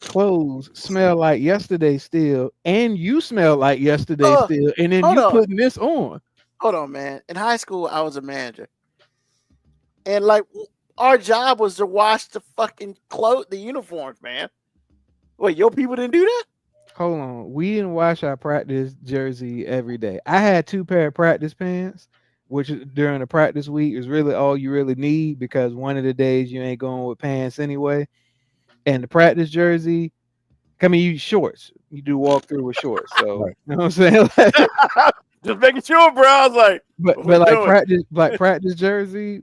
clothes smell like yesterday still, and you smell like yesterday still, and then hold you on. putting this on. Hold on, man. In high school, I was a manager. And like our job was to wash the fucking the uniforms, man. Wait, your people didn't do that? Hold on. We didn't wash our practice jersey every day. I had 2 pair of practice pants, which during the practice week is really all you really need, because one of the days you ain't going with pants anyway. And the practice jersey, you use shorts. You do walk through with shorts. So Right. you know what I'm saying? Just making sure, bro. I was like, but what we doing? practice jersey,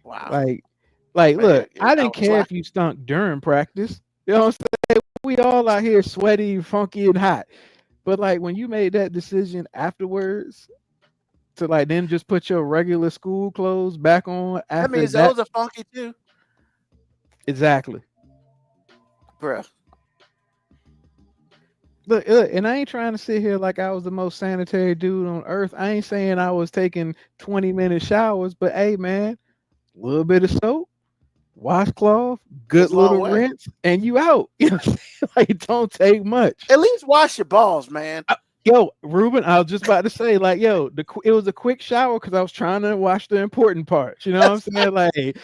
Wow. like Man, look, yeah, I I didn't was care if you stunk during practice. You know what I'm saying? We all out here sweaty, funky, and hot. But like when you made that decision afterwards to like then just put your regular school clothes back on that after means that. those are funky too, Exactly. bro. Look, and I ain't trying to sit here like I was the most sanitary dude on earth. I ain't saying I was taking 20-minute showers, but hey, man, a little bit of soap, washcloth, good Goes a long little way. rinse, and you out. You know what I'm saying? Like, it don't take much. At least wash your balls, man. Yo, Ruben, I was just about to say, like, yo, it was a quick shower because I was trying to watch the important parts. You know what I'm saying? Like,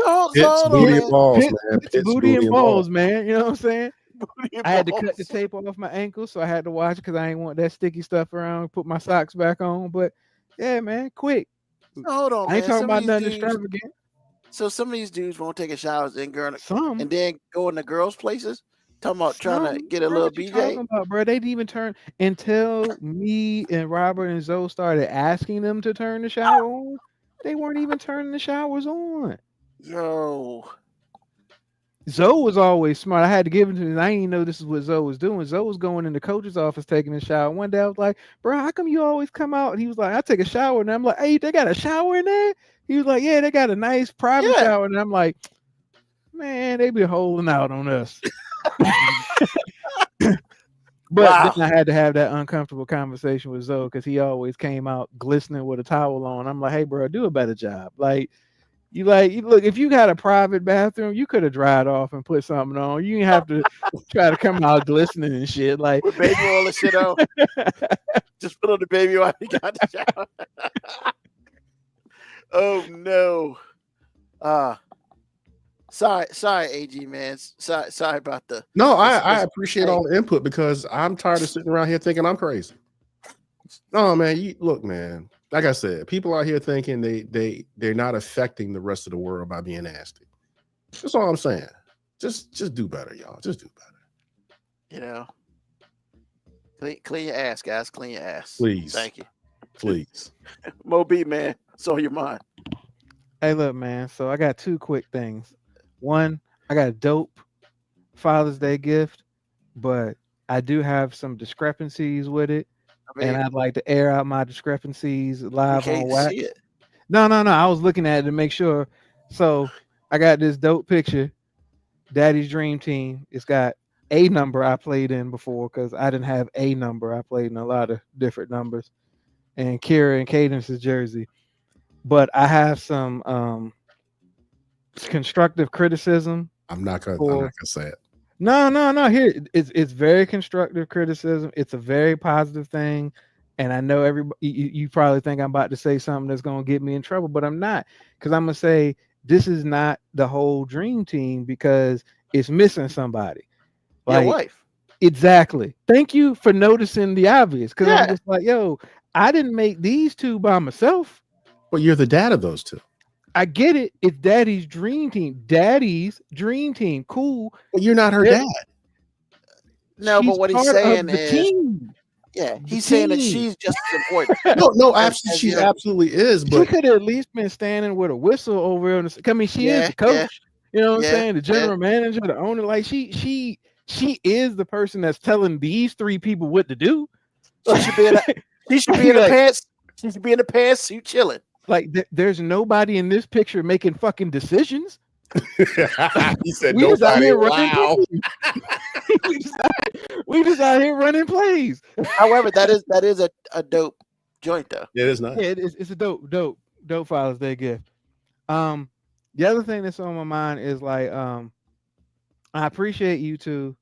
Hold Pits, on, booty, man. and balls, Pits, man. Pits, booty, and balls, man. You know what I'm saying? Booty and I had to cut the balls. tape off my ankles, so I had to watch it because I ain't want that sticky stuff around. Put my socks back on, but yeah, man, quick. Hold on, I ain't man. talking about nothing extravagant. So some of these dudes won't take a shower and Some then go in the girls' places. Talking about trying to get a bro, little what you BJ. talking about, bro? They didn't even turn until me and Robert and Zoe started asking them to turn the shower on. They weren't even turning the showers on. Yo, Zoe was always smart. I had to give it to him. I didn't even know this is what Zoe was doing. Zoe was going in the coach's office taking a shower. One day I was like, bro, how come you always come out? And he was like, I take a shower. And I'm like, hey, they got a shower in there? He was like, yeah, they got a nice private Yeah. shower. And I'm like, man, they be holding out on us. But Wow. then I had to have that uncomfortable conversation with Zoe because he always came out glistening with a towel on. I'm like, hey, bro, do a better job. Like, look, if you got a private bathroom, you could have dried off and put something on. You didn't have to try to come out glistening and shit. Like, with baby oil and shit on. Just put on the baby oil. You got the shower. Oh no. Sorry, AG man. Sorry about the. No, I It's- appreciate hey. all the input because I'm tired of sitting around here thinking I'm crazy. No, man, look, man. Like I said, people out here thinking they're not affecting the rest of the world by being nasty. That's all I'm saying. Just do better, y'all. Just do better. You know. Clean your ass, guys. Clean your ass. Please. Thank you. Please. Mo B, man. So your mind. hey, look, man. So I got 2 quick things. One, I got a dope Father's Day gift, but I do have some discrepancies with it. I mean, And I'd like to air out my discrepancies in live case on you Wax. see it. No. I was looking at it to make sure. So I got this dope picture, Daddy's Dream Team. It's got a number I played in before because I didn't have a number. I played in a lot of different numbers. And Kira and Cadence's jersey. But I have some constructive criticism. I'm not gonna say it. No. Here, it's very constructive criticism. It's a very positive thing, and I know everybody. You probably think I'm about to say something that's gonna get me in trouble, but I'm not, because I'm gonna say this is not the whole dream team because it's missing somebody. Your wife. Exactly. Thank you for noticing the obvious, because Yeah. I'm just like, yo, I didn't make these 2 by myself. Well, you're the dad of those 2. I get it. It's Daddy's dream team. Daddy's dream team. Cool. Well, you're not her Yeah. dad. No, She's but what he's part of saying the is team. Yeah, he's saying that team. she's just as important. No, as absolutely, she your- absolutely is. She But could have at least been standing with a whistle over on the. I mean, she is Yeah, the coach. yeah, You know what I'm yeah, saying? The general manager, the owner. Like she is the person that's telling these three people what to do. she should be in a, she should be in the Like- pants. She should be in the pantsuit chilling. Like there's nobody in this picture making fucking decisions. he said We just out nobody. here running Wow. plays. we just out here running plays. However, that is a dope joint though. Yeah, it's not. Yeah, it's a dope Father's Day gift. The other thing that's on my mind is like I appreciate you two,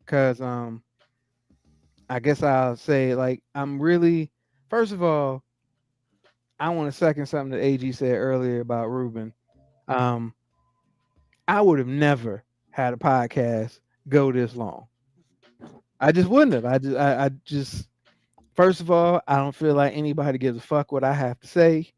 because I guess I'll say like I'm really, first of all, I want to second something that AG said earlier about Ruben. I would have never had a podcast go this long. I just wouldn't have. I just first of all, I don't feel like anybody gives a fuck what I have to say.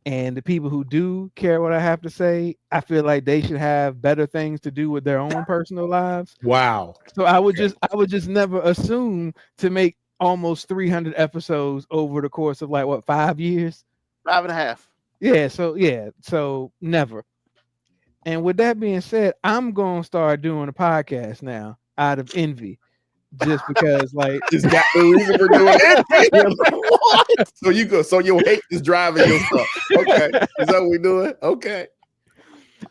And the people who do care what I have to say, I feel like they should have better things to do with their own personal lives. Wow. So I would just never assume to make almost 300 episodes over the course of like what, 5 years? 5.5. Yeah, so never. And with that being said, I'm gonna start doing a podcast now out of envy, just because like Just got the reason for doing it. What? So you go. So you'll hate this driving your stuff. Okay. Is that what we're doing? Okay.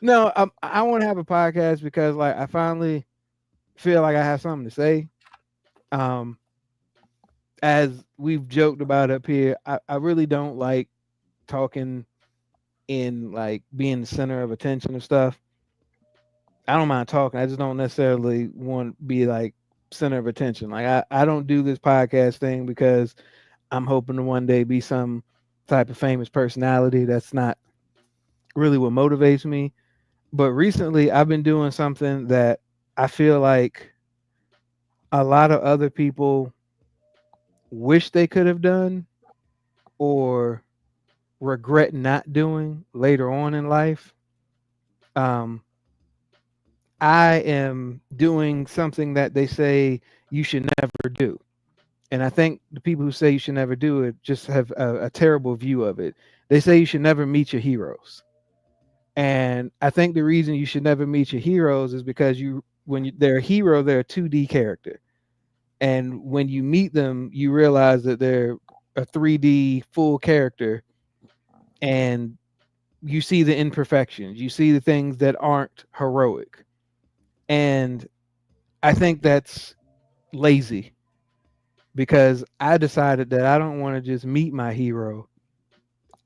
no, I want to have a podcast because like I finally feel like I have something to say. As we've joked about up here, I really don't like talking in like being the center of attention of stuff. I don't mind talking. I just don't necessarily want to be like center of attention. Like I don't do this podcast thing because I'm hoping to one day be some type of famous personality. That's not really what motivates me. But recently I've been doing something that I feel like a lot of other people wish they could have done or regret not doing later on in life. I am doing something that they say you should never do. And I think the people who say you should never do it just have a terrible view of it. They say you should never meet your heroes. And I think the reason you should never meet your heroes is because they're a hero, they're a 2D character. And when you meet them, you realize that they're a 3D full character. And you see the imperfections, you see the things that aren't heroic. And I think that's lazy, because I decided that I don't want to just meet my hero.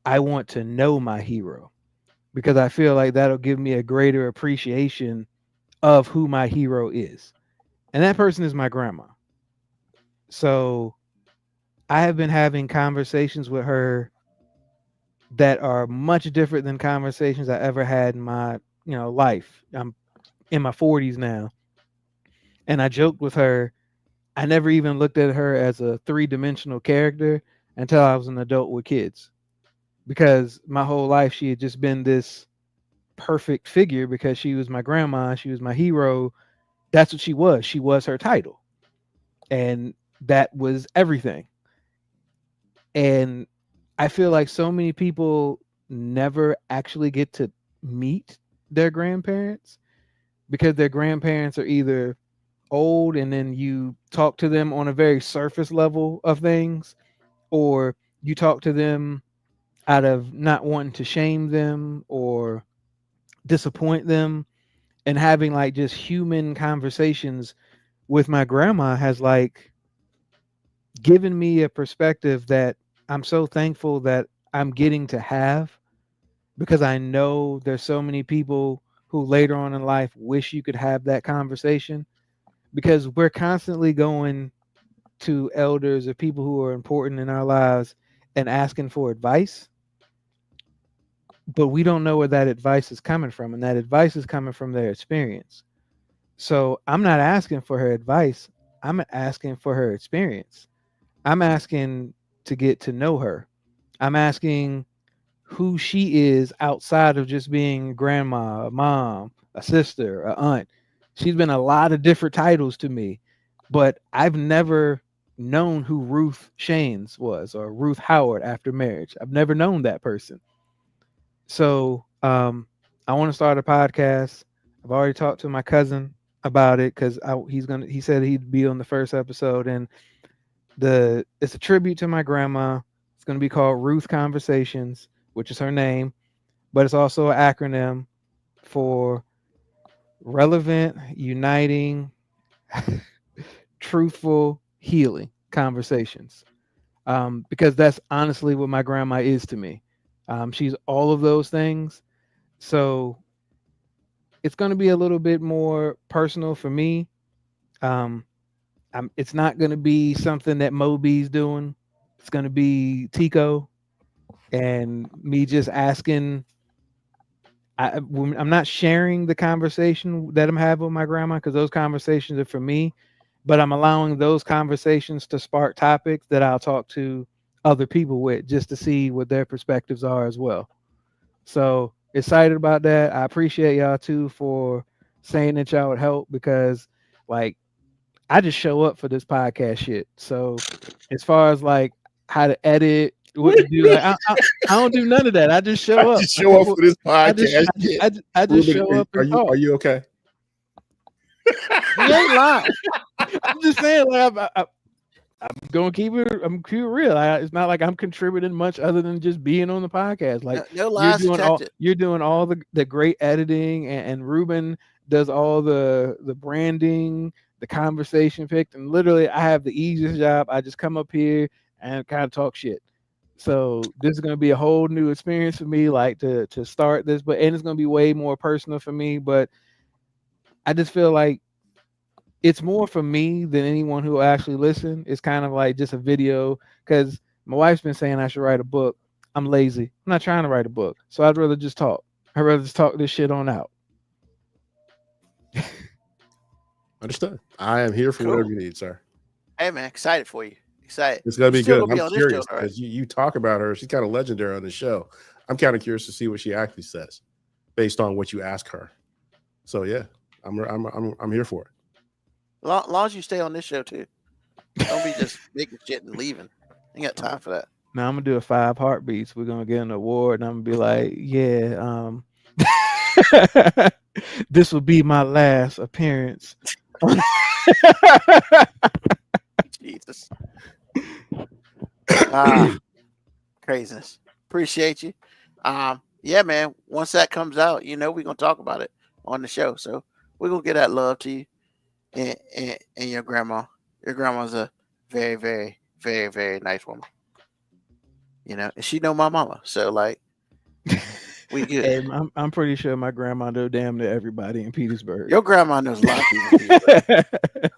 I want to know my hero, because I feel like that'll give me a greater appreciation of who my hero is. And that person is my grandma. So I have been having conversations with her that are much different than conversations I ever had in my, life. I'm in my 40s now. And I joked with her. I never even looked at her as a 3-dimensional character until I was an adult with kids. Because my whole life she had just been this perfect figure because she was my grandma, she was my hero. That's what she was. She was her title. And that was everything. And I feel like so many people never actually get to meet their grandparents because their grandparents are either old and then you talk to them on a very surface level of things, or you talk to them out of not wanting to shame them or disappoint them. And having like just human conversations with my grandma has like given me a perspective that I'm so thankful that I'm getting to have, because I know there's so many people who later on in life wish you could have that conversation, because we're constantly going to elders or people who are important in our lives and asking for advice, but we don't know where that advice is coming from, and that advice is coming from their experience. So I'm not asking for her advice, I'm asking for her experience. I'm asking to get to know her. I'm asking who she is outside of just being a grandma, a mom, a sister, a aunt. She's been a lot of different titles to me, but I've never known who Ruth Shanes was or Ruth Howard after marriage. I've never known that person. So I want to start a podcast. I've already talked to my cousin about it because he said he'd be on the first episode, and it's a tribute to my grandma. It's going to be called Ruth Conversations, which is her name, but it's also an acronym for relevant, uniting, truthful, healing conversations. Because that's honestly what my grandma is to me. She's all of those things. So it's going to be a little bit more personal for me. It's not going to be something that Moby's doing. It's going to be Tico and me just asking. I'm not sharing the conversation that I'm having with my grandma because those conversations are for me, but I'm allowing those conversations to spark topics that I'll talk to other people with just to see what their perspectives are as well. So excited about that. I appreciate y'all too for saying that y'all would help because like I just show up for this podcast shit. So as far as like how to edit, what to do, like, I don't do none of that. I just show up. Just show up for this podcast. I just show up. Are you okay? You ain't lying. I'm just saying, like, I'm gonna keep it. I'm keep it real. It's not like I'm contributing much other than just being on the podcast. Like no lies detected. You're doing all the great editing, and Ruben does all the branding, the conversation picked, and literally I have the easiest job. I just come up here and kind of talk shit. So this is gonna be a whole new experience for me, like to start this, and it's gonna be way more personal for me. But I just feel like it's more for me than anyone who will actually listen. It's kind of like just a video because my wife's been saying I should write a book. I'm lazy. I'm not trying to write a book. So I'd rather just talk. I'd rather just talk this shit on out. Understood. I am here for whatever you need, sir. Hey man, excited for you. Excited. It's gonna be good. I'm curious show, right? because you talk about her. She's kind of legendary on the show. I'm kind of curious to see what she actually says based on what you ask her. So yeah, I'm here for it. Long as you stay on this show too. Don't be just making shit and leaving. Ain't got time for that. Now I'm gonna do a 5 heartbeats. We're gonna get an award, and I'm gonna be like, yeah, this will be my last appearance. Jesus. Craziness. Appreciate you. Yeah, man. Once that comes out, we're gonna talk about it on the show. So we're gonna get that love to you and your grandma. Your grandma's a very, very, very, very nice woman. And she know my mama. So like we good. Hey, I'm pretty sure my grandma know damn near everybody in Petersburg. Your grandma knows a lot of people in Petersburg.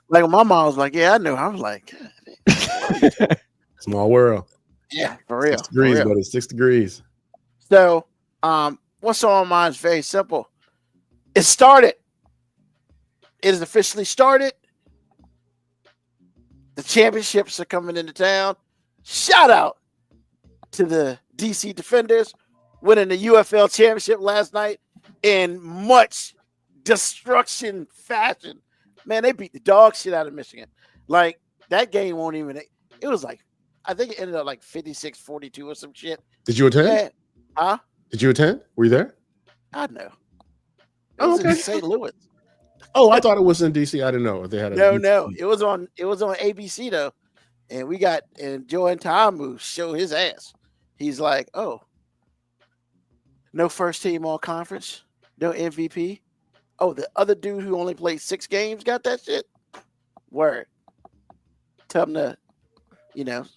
Like when my mom was like, yeah, I know. I was like, small world. Yeah, for real. 6 degrees, for real. buddy. 6 degrees. So, what's on my mind is very simple. It started. It is officially started. The championships are coming into town. Shout out to the DC Defenders winning the UFL championship last night in much destruction fashion. Man, they beat the dog shit out of Michigan. Like, that game won't even... It was like... I think it ended up like 56-42 or some shit. Did you attend? Man, huh? Did you attend? Were you there? I know. It Oh, was okay. in St. Louis. Oh, I thought it was in DC. I didn't know if they had a No. It was on ABC though. And Joe Antamu showed his ass. He's like, oh, no first team all conference, no MVP. Oh, the other dude who only played 6 games got that shit. Word. Tell him to,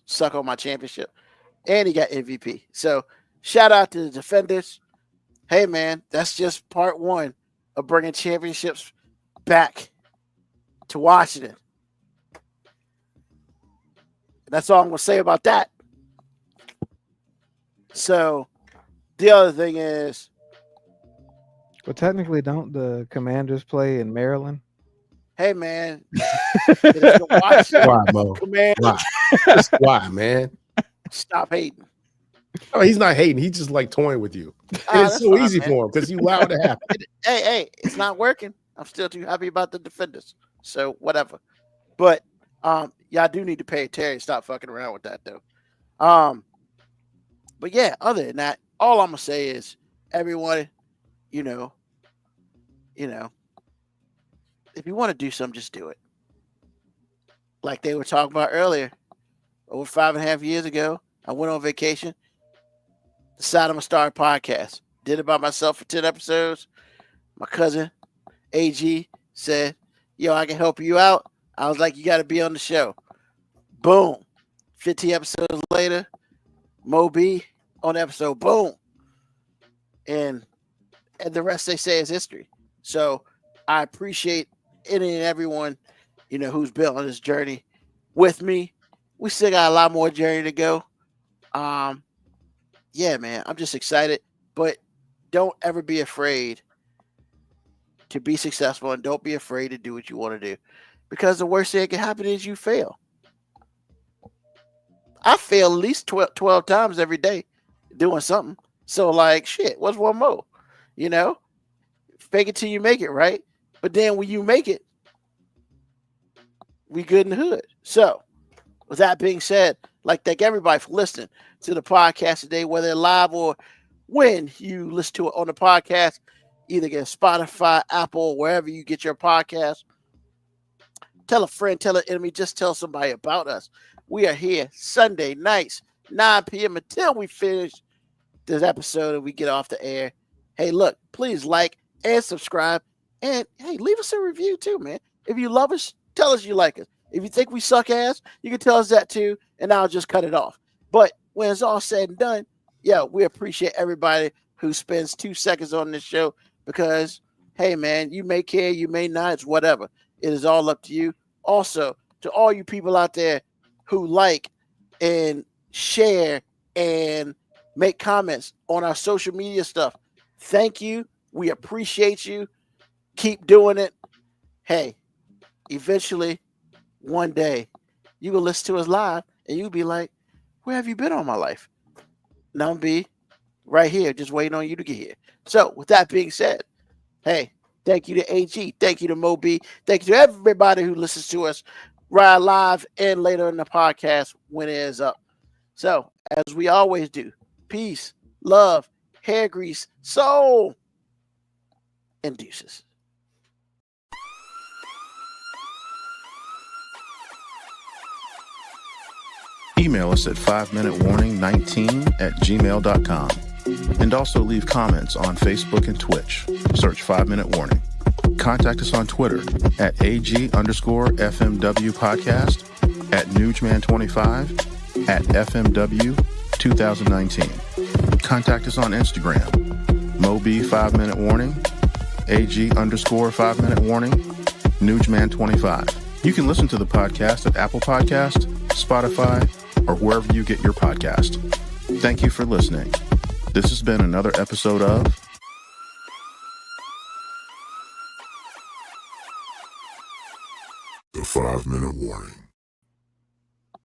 suck on my championship. And he got MVP. So shout out to the Defenders. Hey man, that's just part 1 of bringing championships back to Washington. That's all I'm going to say about that. So the other thing is... Well, technically, don't the Commanders play in Maryland? Hey, man. Why, Mo? Commanders. Why, man? Stop hating. Oh, he's not hating. He's just like toying with you. And it's so easy for him because you allowed it to happen. Hey, it's not working. I'm still too happy about the Defenders. So whatever. But Y'all do need to pay Terry. Stop fucking around with that though. But yeah, other than that, all I'm gonna say is everyone, you know, if you want to do something, just do it. Like they were talking about earlier, over 5.5 years ago, I went on vacation, decided I'm gonna start a podcast. Did it by myself for 10 episodes. My cousin, AG, said, yo, I can help you out. I was like, you got to be on the show. Boom. 15 episodes later, Mo B on the episode. Boom. And the rest they say is history. So I appreciate any and everyone, who's been on this journey with me. We still got a lot more journey to go. Yeah, man, I'm just excited. But don't ever be afraid to be successful, and don't be afraid to do what you want to do, because the worst thing that can happen is you fail. I fail at least 12 times every day doing something. So like, shit, what's one more? Fake it till you make it, right? But then when you make it, we good in the hood. So with that being said, thank everybody for listening to the podcast today, whether live or when you listen to it on the podcast, either get Spotify, Apple, wherever you get your podcast. Tell a friend, tell an enemy, just tell somebody about us. We are here Sunday nights, 9 p.m. until we finish this episode and we get off the air. Hey, look, please like and subscribe. And hey, leave us a review too, man. If you love us, tell us you like us. If you think we suck ass, you can tell us that too, and I'll just cut it off. But when it's all said and done, yeah, we appreciate everybody who spends 2 seconds on this show, because, hey, man, you may care, you may not, it's whatever. It is all up to you. Also, to all you people out there who like and share and make comments on our social media stuff, thank you. We appreciate you. Keep doing it. Hey, eventually, one day, you will listen to us live and you'll be like, where have you been all my life? And I'll be right here, just waiting on you to get here. So, with that being said, hey, thank you to AG. Thank you to Mo B. Thank you to everybody who listens to us right live and later in the podcast when it is up. So, as we always do, peace, love, hair grease, soul, and deuces. Email us at 5minutewarning19@gmail.com. And also leave comments on Facebook and Twitch. Search 5 Minute Warning. Contact us on Twitter at AG_FMW podcast, at Nugman25, at FMW 2019. Contact us on Instagram, Moby 5 Minute Warning, AG_5 Minute Warning, Nugman25. You can listen to the podcast at Apple Podcast, Spotify, or wherever you get your podcast. Thank you for listening. This has been another episode of The 5 Minute Warning.